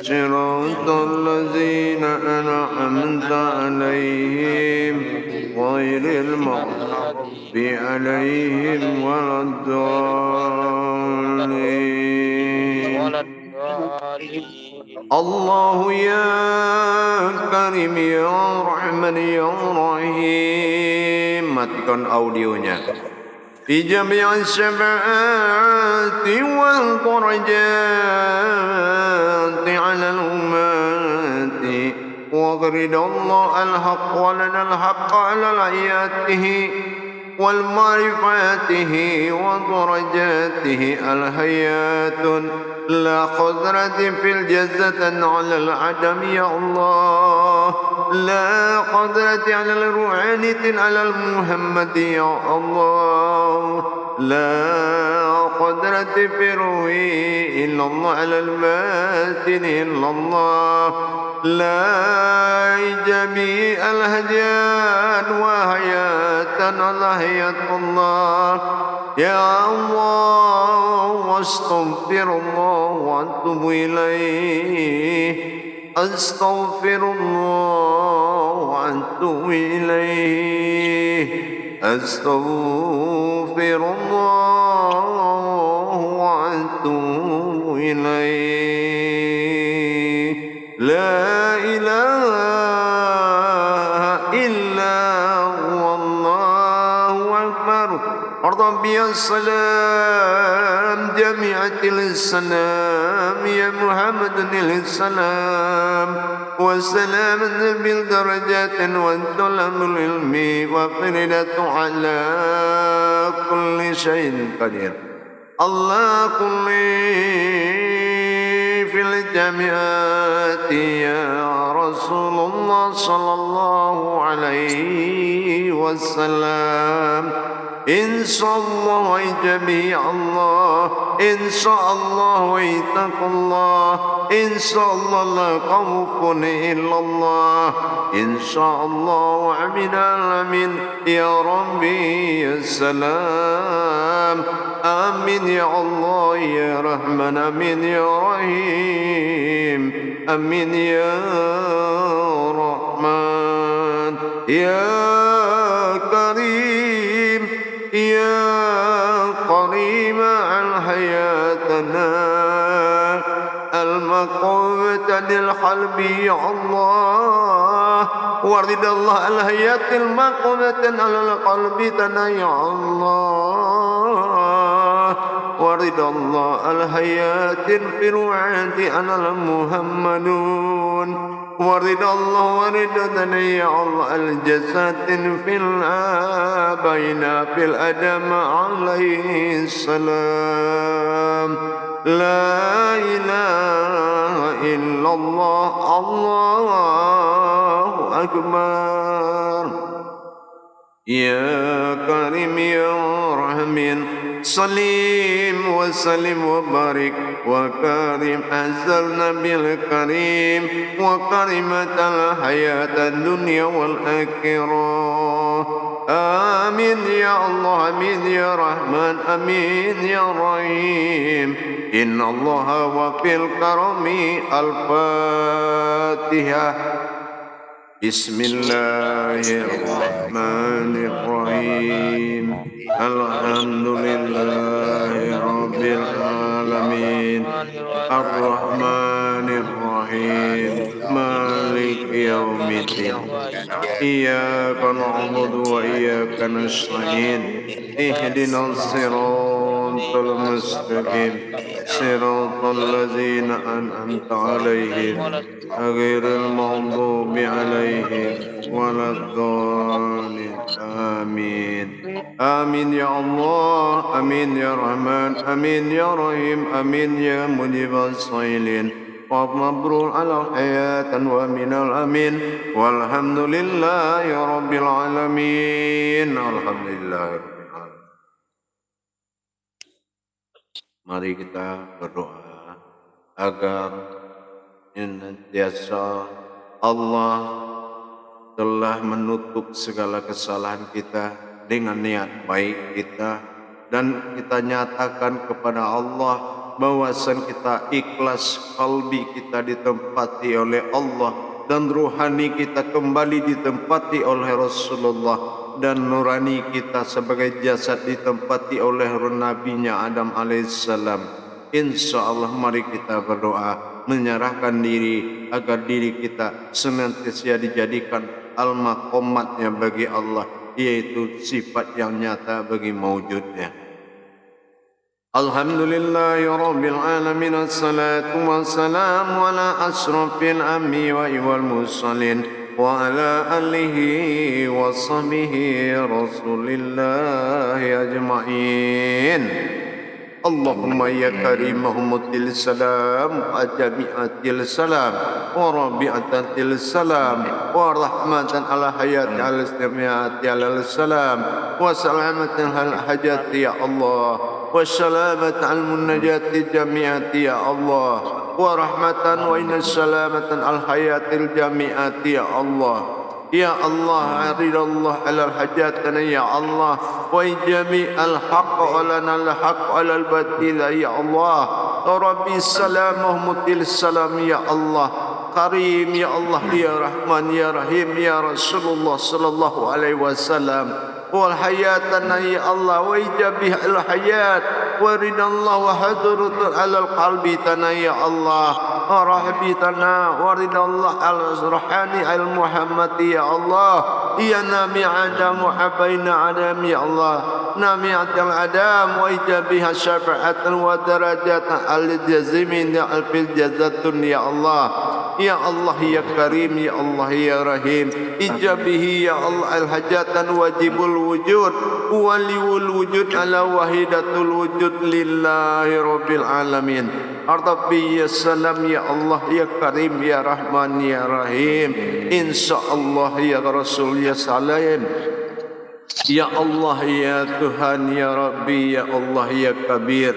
Siratal ladzina an'amta 'alaihim ghairil maghdubi 'alaihim waladdallin. Allahu ya Karim ya Rahman ya Rahim. Matikan audionya. Fi jami'is syafa'ati wal darajati 'ala al-ummati wa gharidallahu al-haqq wa lana al-haqq 'ala al-ayatihi wal ma'rifatihi wa darajatihi al-hayatun la qadrati fil jazzatan 'ala al-'adam ya Allah la qadrati 'ala al-ru'anitin 'ala al-muhammadi ya Allah la qadrati fi ruhi illa Allah 'ala al-matin illa Allah la jami' al-hajan wa hayatan ala hayatullah ya Allah astaghfirullah wa atubu ilaih astaghfirullah wa atubu ilaih astaghfirullah wa atubu ilaih la ilaha illa wallahu akbar. Rabbi as-salam jami'atil salam ya Muhammadil salam wa salamun bil darajatin wa tulamul ilmi wa firidatu ala kulli syai'in qadir. Allah kulli fil jami'ati ya Rasulullah sallallahu alaihi wasallam. Insyaallah wa jami'allah insyaallah wa ittaqullah insyaallah la khawfun illallah insyaallah wa minal amin ya rabbi ya salam amin ya Allah ya rahman amin ya rahim amin ya rahman ya karim ya qarim al hayat القلب يا الله ورد الله الحياة المقومة على القلب تنا يا الله ورد الله الحياة في الوعد أنا المحمدون ورد الله وردنا يا الله الجسد في الآبين في الأدم عليه السلام لا إله إلا الله الله أكبر يا كريم يا رحمن صليم وسلم وبارك وكريم أنزلنا بالكريم وكريمة الحياة الدنيا والآخرة آمين يا الله آمين يا رحمن آمين يا رحيم إن الله وفي الكرم الفاتحة بسم الله الرحمن الرحيم الحمد لله رب العالمين الرحمن الرحيم مالك يوم الدين إياك نعبد وإياك نستعين اهدنا الصراط المستقيم صراط الذين أنعمت عليهم غير المغضوب عليهم ولا الضالين آمين آمين يا الله آمين يا رحمن آمين يا رحيم آمين يا مجيب السائلين ومبروك على الحياة ومن الأمين والحمد لله رب العالمين الحمد لله رب العالمين. Mari kita berdoa agar senantiasa Allah telah menutup segala kesalahan kita dengan niat baik kita, dan kita nyatakan kepada Allah bahwasan kita ikhlas, kalbi kita ditempati oleh Allah dan ruhani kita kembali ditempati oleh Rasulullah, dan nurani kita sebagai jasad ditempati oleh nabinya Adam alaihissalam. InsyaAllah mari kita berdoa menyerahkan diri agar diri kita senantiasa dijadikan al-maqamatnya bagi Allah, yaitu sifat yang nyata bagi mawujudnya. Alhamdulillahi Rabbil Alamin. Assalatu wassalamu ala asrafil anbiya'i wal mursalin wa ala alihi wa sahbihi rasulillahi ajma'in. Allahumma ya karimahumutil salam wa jami'atil salam wa rabi'atil salam wa rahmatan ala hayati ala istimi'ati ala salam wa salamatan ala hajati ya Allah wa salamatan al munajati jami'ati ya Allah wa rahmatan wa inna salamatan al hayatil jami'ati ya Allah. Ya Allah, aridallah alal hajatana ya Allah, wa ijami al-haqq alana al-haqq alal batila ya Allah. Rabbi salamah mutil salam ya Allah, karim ya Allah, ya Rahman ya Rahim ya Rasulullah sallallahu alaihi wasallam. Wal hayatana ya Allah, wa ijabih al-hayat, wa ridallah wa hadratun alal qalbi tana ya Allah, wa rahbitana wa ridallah al-ruhani al-muhammadi ya Allah, ya Nabi Adam wa abaina Adam ya Allah, Nabi'at al-Adam wa ijabih syafa'atan wa darajatan al-jazimin ya al-fil jazatun ya Allah. Ya Allah ya Karim ya Allah ya Rahim, ijabihi ya Allah al-hajatan wajibul wujud waliul wujud ala wahidatul wujud lillahi rabbil alamin. Rabbi ya salam ya Allah ya Karim ya Rahman ya Rahim. InsyaAllah ya Rasul ya salam. Ya Allah ya Tuhan ya Rabbi ya Allah ya Kabir,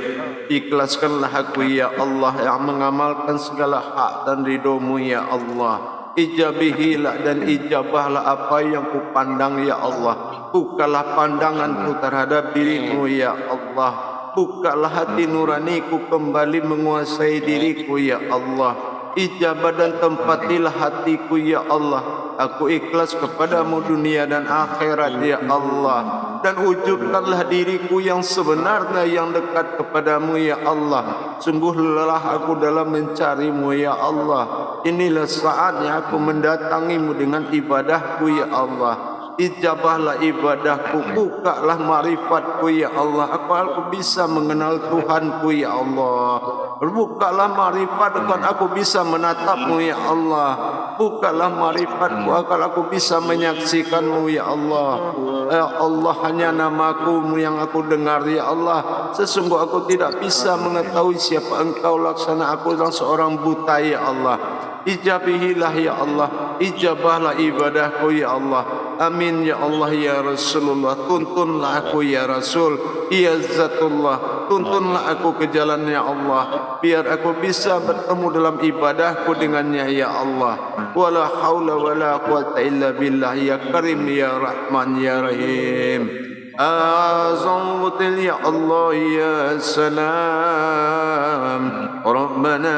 ikhlaskanlah aku ya Allah yang mengamalkan segala hak dan ridhomu ya Allah. Ijabihilah dan ijabahlah apa yang ku pandang ya Allah. Bukalah pandanganku terhadap dirimu ya Allah. Bukalah hati nuraniku kembali menguasai diriku ya Allah. Ijabah dan tempatilah hatiku ya Allah. Aku ikhlas kepadamu dunia dan akhirat ya Allah. Dan wujudkanlah diriku yang sebenarnya yang dekat kepadamu ya Allah. Sungguh lelah aku dalam mencarimu ya Allah. inilah saatnya aku mendatangimu dengan ibadahku ya Allah. Ijabahlah ibadahku, bukalah marifatku ya Allah. Aku bisa mengenal Tuhanku ya Allah. Bukalah marifatku, aku bisa menatapmu ya Allah. Bukalah marifatku, agar aku bisa menyaksikanmu ya Allah. Ya Allah, hanya namaku yang aku dengar ya Allah. Sesungguh aku tidak bisa mengetahui siapa Engkau, laksana aku adalah seorang buta ya Allah. Ijabihilah ya Allah, ijabahlah ibadahku ya Allah. Amin ya Allah ya Rasulullah. Tuntunlah aku ya Rasul, ya Zatullah. Tuntunlah aku ke jalan ya Allah, biar aku bisa bertemu dalam ibadahku dengannya ya Allah. Wala haula wala quwata illa billah ya Karim ya Rahman ya Rahim. أعظمت يا الله يا سلام ربنا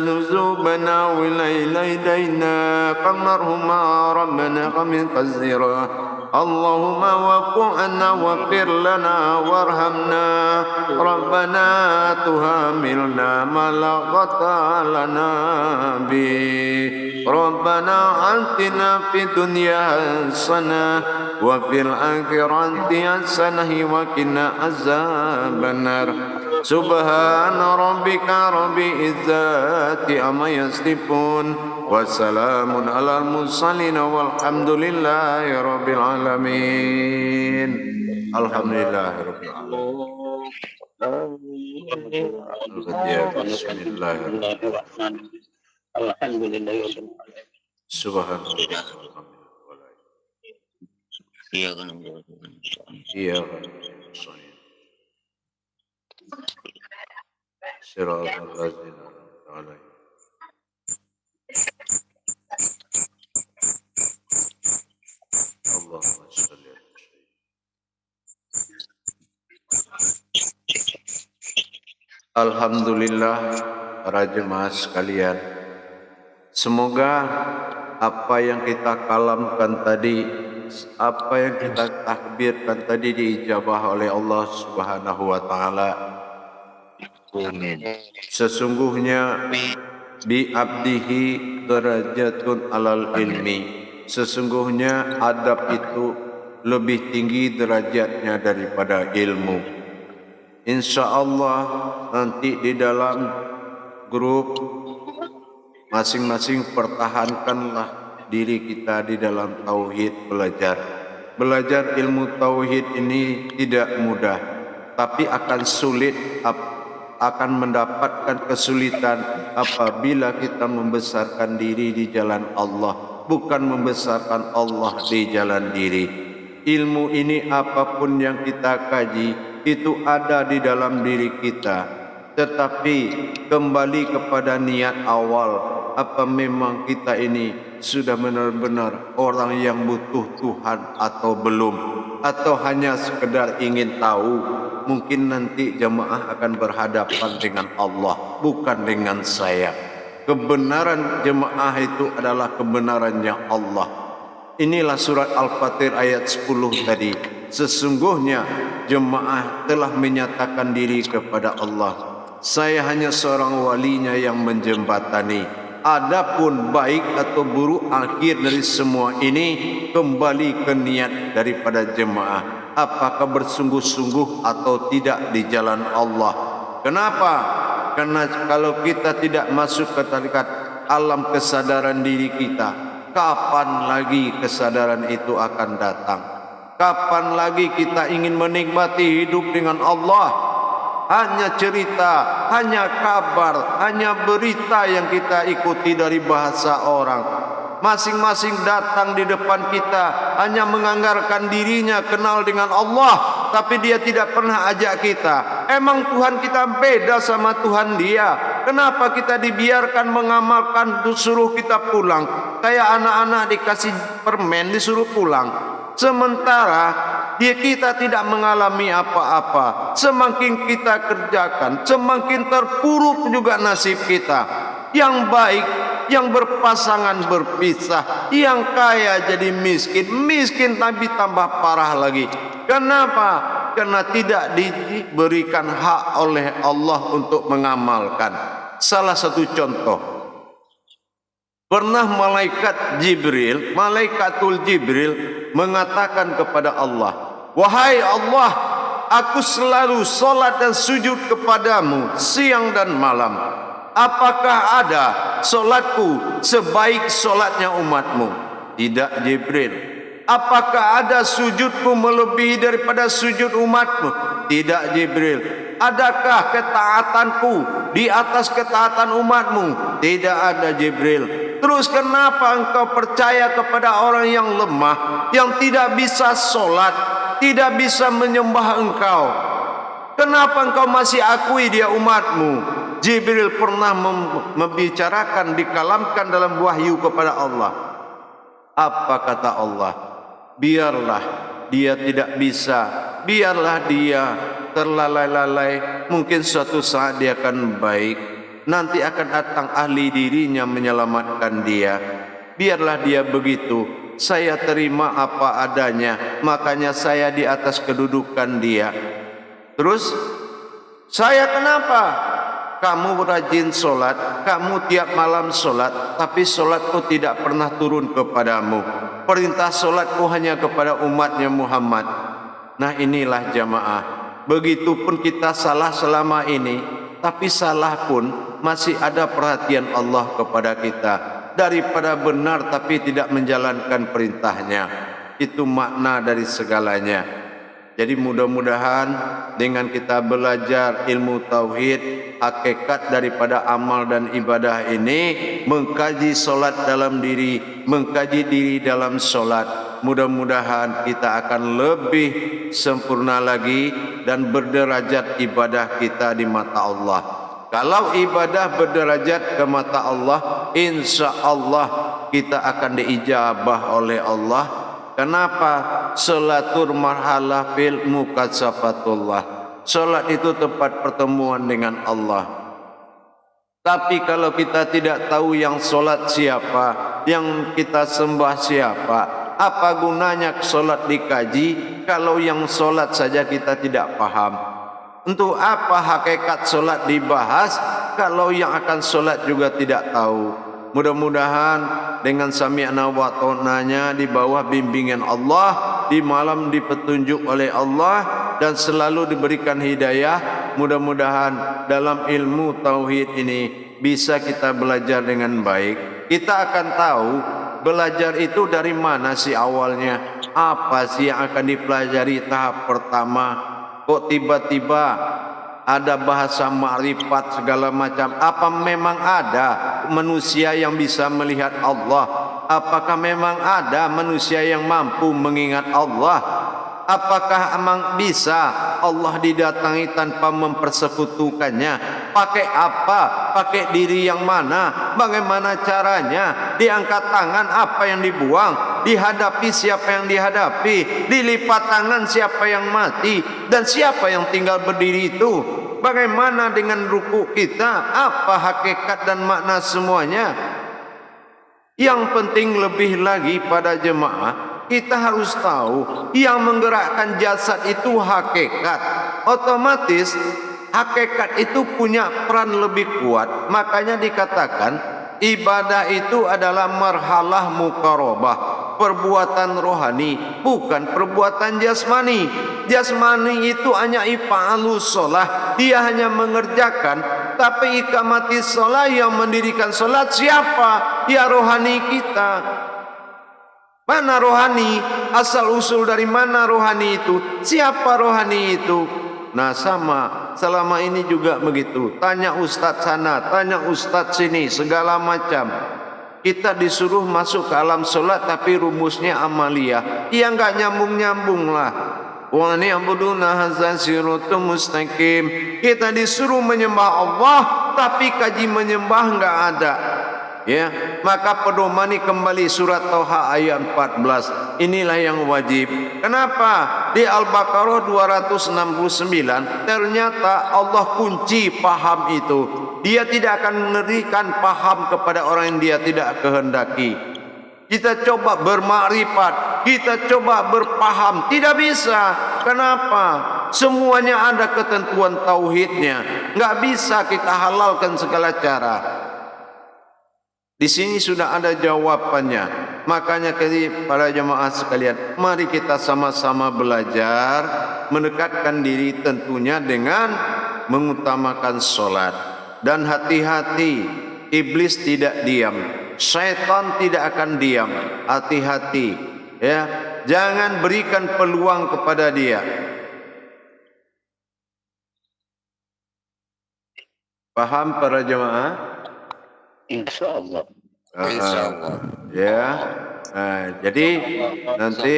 ذنوبنا وليلينا قمرهما ربنا قمن قزيرا اللهم وقعنا واغفر لنا وارحمنا ربنا تهاملنا ما لا غطى لنا به ربنا آتنا في الدنيا حسنة وفي الآخرة حسنة وقنا عذاب النار سبحان ربك رب العزة عما يصفون وسلام على المرسلين والحمد لله رب العالمين. الحمد لله رب العالمين. بسم الله Alhamdulillah. Subhanallah. Iya kan. Iya. Siratal ladzina alaihim. Allahumma shalli ala Alhamdulillah, para jemaah sekalian. Semoga apa yang kita kalamkan tadi, apa yang kita takbirkan tadi diijabah oleh Allah Subhanahu wa taala. Amin. Sesungguhnya bi abdihi derajatun alal ilmi. Sesungguhnya adab itu lebih tinggi derajatnya daripada ilmu. InsyaAllah nanti di dalam grup masing-masing pertahankanlah diri kita di dalam tauhid belajar. Belajar ilmu tauhid ini tidak mudah, tapi akan sulit, akan mendapatkan kesulitan apabila kita membesarkan diri di jalan Allah, bukan membesarkan Allah di jalan diri. Ilmu ini apapun yang kita kaji itu ada di dalam diri kita, tetapi kembali kepada niat awal. Apa memang kita ini sudah benar-benar orang yang butuh Tuhan atau belum, atau hanya sekedar ingin tahu? Mungkin nanti jemaah akan berhadapan dengan Allah, bukan dengan saya. Kebenaran jemaah itu adalah kebenarannya Allah. Inilah surat Al-Fatir ayat 10 tadi. Sesungguhnya jemaah telah menyatakan diri kepada Allah, saya hanya seorang walinya yang menjembatani. Adapun baik atau buruk akhir dari semua ini kembali ke niat daripada jemaah. Apakah bersungguh-sungguh atau tidak di jalan Allah. Kenapa? Karena kalau kita tidak masuk ke tingkat alam kesadaran diri kita, kapan lagi kesadaran itu akan datang? Kapan lagi kita ingin menikmati hidup dengan Allah? Hanya cerita, hanya kabar, hanya berita yang kita ikuti dari bahasa orang. Masing-masing datang di depan kita hanya menganggarkan dirinya kenal dengan Allah, tapi dia tidak pernah ajak kita. Emang Tuhan kita beda sama Tuhan dia? Kenapa kita dibiarkan mengamalkan, disuruh kita pulang? Kayak anak-anak dikasih permen disuruh pulang. Sementara kita tidak mengalami apa-apa. Semakin kita kerjakan, semakin terpuruk juga nasib kita. Yang baik, yang berpasangan berpisah, yang kaya jadi miskin, miskin tapi tambah parah lagi. Kenapa? Karena tidak diberikan hak oleh Allah untuk mengamalkan. Salah satu contoh, Pernah Malaikatul Jibril mengatakan kepada Allah, "Wahai Allah, aku selalu solat dan sujud kepadamu siang dan malam. Apakah ada solatku sebaik solatnya umatmu?" Tidak, Jibril. Apakah ada sujudku melebihi daripada sujud umatmu? Tidak, Jibril. Adakah ketaatanku di atas ketaatan umatmu? Tidak ada, Jibril. Terus kenapa engkau percaya kepada orang yang lemah, yang tidak bisa solat, tidak bisa menyembah engkau? Kenapa engkau masih akui dia umatmu? Jibril pernah membicarakan, dikalamkan dalam wahyu kepada Allah. Apa kata Allah? Biarlah dia tidak bisa, biarlah dia terlalai-lalai, mungkin suatu saat dia akan baik. Nanti akan datang ahli dirinya menyelamatkan dia. Biarlah dia begitu. Saya terima apa adanya, makanya saya di atas kedudukan dia. Terus, saya kenapa? Kamu rajin solat, kamu tiap malam solat, tapi solatku tidak pernah turun kepadamu. Perintah solatku hanya kepada umatnya Muhammad. Nah, inilah jamaah. Begitupun kita salah selama ini, tapi salah pun masih ada perhatian Allah kepada kita. Daripada benar tapi tidak menjalankan perintahnya. Itu makna dari segalanya. Jadi mudah-mudahan dengan kita belajar ilmu tauhid, hakikat daripada amal dan ibadah ini, mengkaji solat dalam diri, mengkaji diri dalam solat, mudah-mudahan kita akan lebih sempurna lagi dan berderajat ibadah kita di mata Allah. Kalau ibadah berderajat ke mata Allah, insya Allah kita akan diijabah oleh Allah. Kenapa? Salatul marhalah fil mukatsafatullah. Salat itu tempat pertemuan dengan Allah. Tapi kalau kita tidak tahu yang solat siapa, yang kita sembah siapa, apa gunanya solat dikaji kalau yang solat saja kita tidak paham? Untuk apa hakikat solat dibahas kalau yang akan solat juga tidak tahu? Mudah-mudahan dengan sami'na wa ta'nanya di bawah bimbingan Allah, di malam dipetunjuk oleh Allah dan selalu diberikan hidayah. Mudah-mudahan dalam ilmu tauhid ini bisa kita belajar dengan baik. Kita akan tahu belajar itu dari mana sih awalnya, apa sih yang akan dipelajari tahap pertama. Kok tiba-tiba ada bahasa ma'rifat segala macam? Apa memang ada manusia yang bisa melihat Allah? Apakah memang ada manusia yang mampu mengingat Allah? Apakah emang bisa Allah didatangi tanpa mempersekutukannya? Pakai apa? Pakai diri yang mana? Bagaimana caranya? Diangkat tangan apa yang dibuang? Dihadapi siapa yang dihadapi? Dilipat tangan siapa yang mati? Dan siapa yang tinggal berdiri itu? Bagaimana dengan ruku kita? Apa hakikat dan makna semuanya? Yang penting lebih lagi pada jemaah, kita harus tahu yang menggerakkan jasad itu hakikat. Otomatis hakikat itu punya peran lebih kuat. Makanya dikatakan ibadah itu adalah marhalah muqarabah, perbuatan rohani, bukan perbuatan jasmani. Jasmani itu hanya ifa'alus sholah, dia hanya mengerjakan. Tapi ikamati sholah, yang mendirikan sholat siapa? Ya rohani kita. Mana rohani? Asal usul dari mana rohani itu? Siapa rohani itu? Nah sama, selama ini juga begitu. Tanya ustadz sana, tanya ustadz sini, segala macam. Kita disuruh masuk ke alam solat tapi rumusnya amaliyah. Ya enggak nyambung-nyambung lah. Wa ni'buduna hazan siratum mustaqim. Kita disuruh menyembah Allah tapi kaji menyembah enggak ada. Ya, maka pedomani kembali surat Thaha ayat 14. Inilah yang wajib. Kenapa? Di Al-Baqarah 269 ternyata Allah kunci paham itu. Dia tidak akan memberikan paham kepada orang yang dia tidak kehendaki. Kita coba bermakrifat, kita coba berpaham, tidak bisa. Kenapa? Semuanya ada ketentuan tauhidnya. Enggak bisa kita halalkan segala cara. Di sini sudah ada jawabannya. Makanya para jemaah sekalian, mari kita sama-sama belajar mendekatkan diri tentunya dengan mengutamakan solat. Dan hati-hati, iblis tidak diam, syaitan tidak akan diam. Hati-hati, ya, jangan berikan peluang kepada dia. Paham para jemaah? Insyaallah. Insyaallah. Ya. Jadi nanti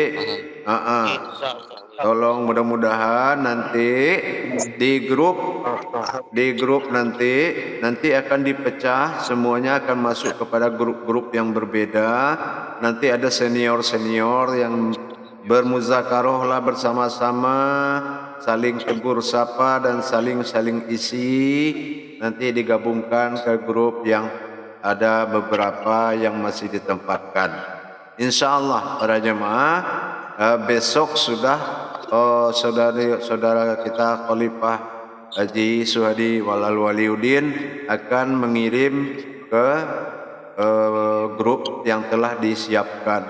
tolong mudah-mudahan nanti di grup nanti akan dipecah, semuanya akan masuk kepada grup-grup yang berbeda. Nanti ada senior-senior yang bermuzakarah lah bersama-sama, saling tegur sapa dan saling isi. Nanti digabungkan ke grup yang ada beberapa yang masih ditempatkan. Insyaallah para jemaah, besok sudah saudara kita Khalifah Haji Suhadi Walal Waliuddin akan mengirim ke grup yang telah disiapkan,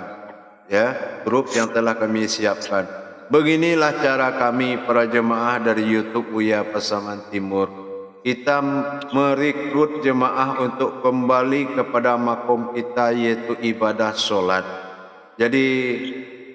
ya, grup yang telah kami siapkan. Beginilah cara kami para jemaah dari YouTube Buya Pasaman Timur. Kita merekrut jemaah untuk kembali kepada makom kita, yaitu ibadah solat. Jadi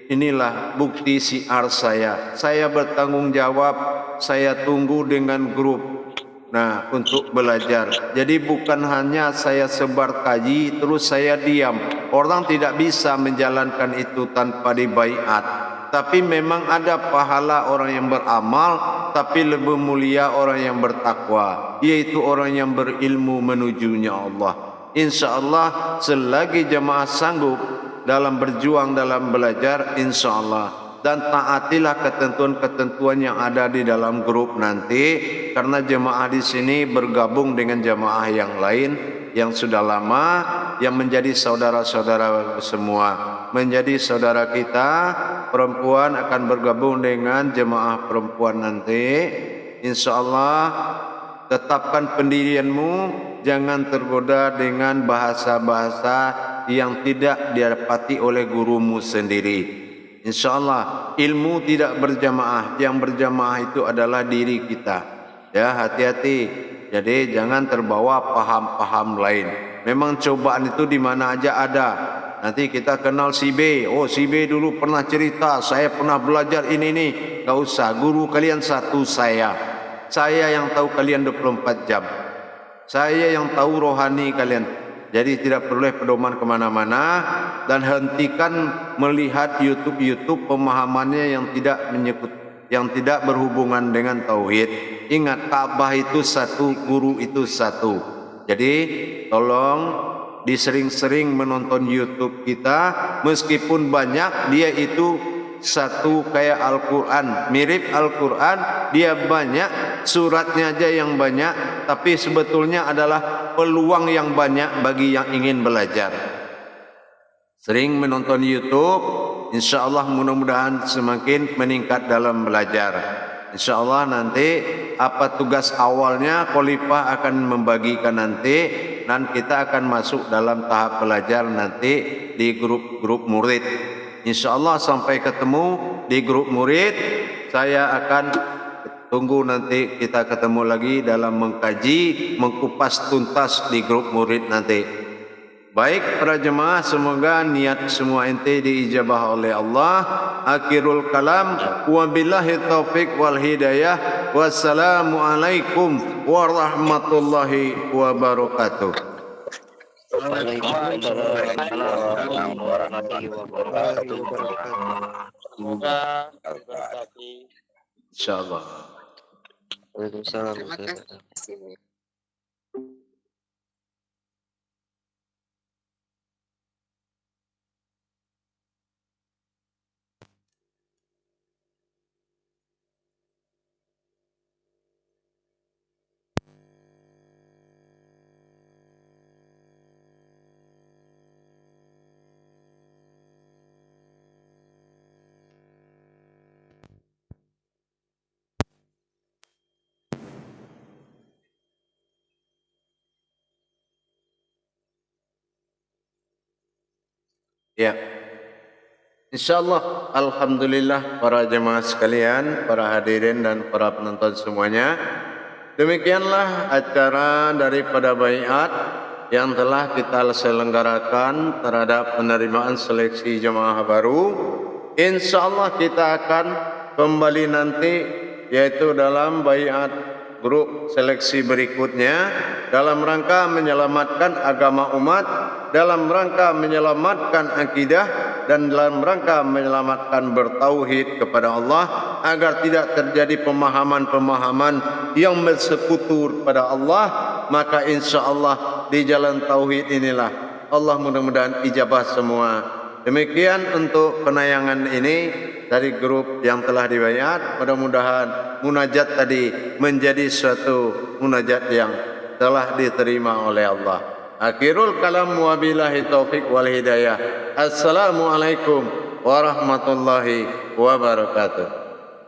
inilah bukti siar saya. Saya bertanggung jawab, saya tunggu dengan grup. Nah, untuk belajar. Jadi bukan hanya saya sebar kaji terus saya diam. Orang tidak bisa menjalankan itu tanpa dibaiat. Tapi memang ada pahala orang yang beramal, tapi lebih mulia orang yang bertakwa, yaitu orang yang berilmu menujunya Allah. InsyaAllah selagi jemaah sanggup dalam berjuang dalam belajar, InsyaAllah, dan taatilah ketentuan-ketentuan yang ada di dalam grup nanti, karena jemaah di sini bergabung dengan jemaah yang lain yang sudah lama, yang menjadi saudara-saudara semua. Menjadi saudara kita perempuan akan bergabung dengan jemaah perempuan nanti. InsyaAllah tetapkan pendirianmu, jangan tergoda dengan bahasa-bahasa yang tidak didapati oleh gurumu sendiri. InsyaAllah ilmu tidak berjamaah, yang berjamaah itu adalah diri kita. Ya, hati-hati. Jadi jangan terbawa paham-paham lain. Memang cobaan itu di mana aja ada. Nanti kita kenal si B. Oh, si B dulu pernah cerita, saya pernah belajar ini nih. Gak usah, guru kalian satu saya. Saya yang tahu kalian 24 jam. Saya yang tahu rohani kalian. Jadi tidak perlu pedoman kemana-mana. Dan hentikan melihat YouTube pemahamannya yang tidak berhubungan dengan tauhid. Ingat, Ka'bah itu satu, guru itu satu. Jadi tolong disering-sering menonton YouTube kita, meskipun banyak, dia itu satu kayak Al-Quran, mirip Al-Quran, dia banyak, suratnya aja yang banyak, tapi sebetulnya adalah peluang yang banyak bagi yang ingin belajar. Sering menonton YouTube, InsyaAllah mudah-mudahan semakin meningkat dalam belajar. InsyaAllah nanti apa tugas awalnya Khalifah akan membagikan nanti, dan kita akan masuk dalam tahap belajar nanti di grup-grup murid. InsyaAllah sampai ketemu di grup murid. Saya akan tunggu nanti kita ketemu lagi dalam mengkaji, mengkupas tuntas di grup murid nanti. Baik para jemaah, semoga niat semua ente diijabah oleh Allah. Akhirul kalam, wabillahi taufiq wal hidayah. Wassalamualaikum warahmatullahi wabarakatuh. Waalaikumsalam warahmatullahi wabarakatuh. Semoga berkati. InsyaAllah. Waalaikumsalam. Terima kasih. Ya. InsyaAllah, alhamdulillah para jemaah sekalian, para hadirin dan para penonton semuanya. Demikianlah acara daripada baiat yang telah kita selenggarakan terhadap penerimaan seleksi jemaah baru. InsyaAllah kita akan kembali nanti, yaitu dalam baiat grup seleksi berikutnya, dalam rangka menyelamatkan agama umat, dalam rangka menyelamatkan akidah, dan dalam rangka menyelamatkan bertauhid kepada Allah, agar tidak terjadi pemahaman-pemahaman yang bersekutu pada Allah. Maka insyaAllah di jalan tauhid inilah Allah mudah-mudahan ijabah semua. Demikian untuk penayangan ini dari grup yang telah dibayar. Mudah-mudahan munajat tadi menjadi suatu munajat yang telah diterima oleh Allah. Akhirul kalam wa billahi taufiq wal hidayah. Assalamualaikum warahmatullahi wabarakatuh.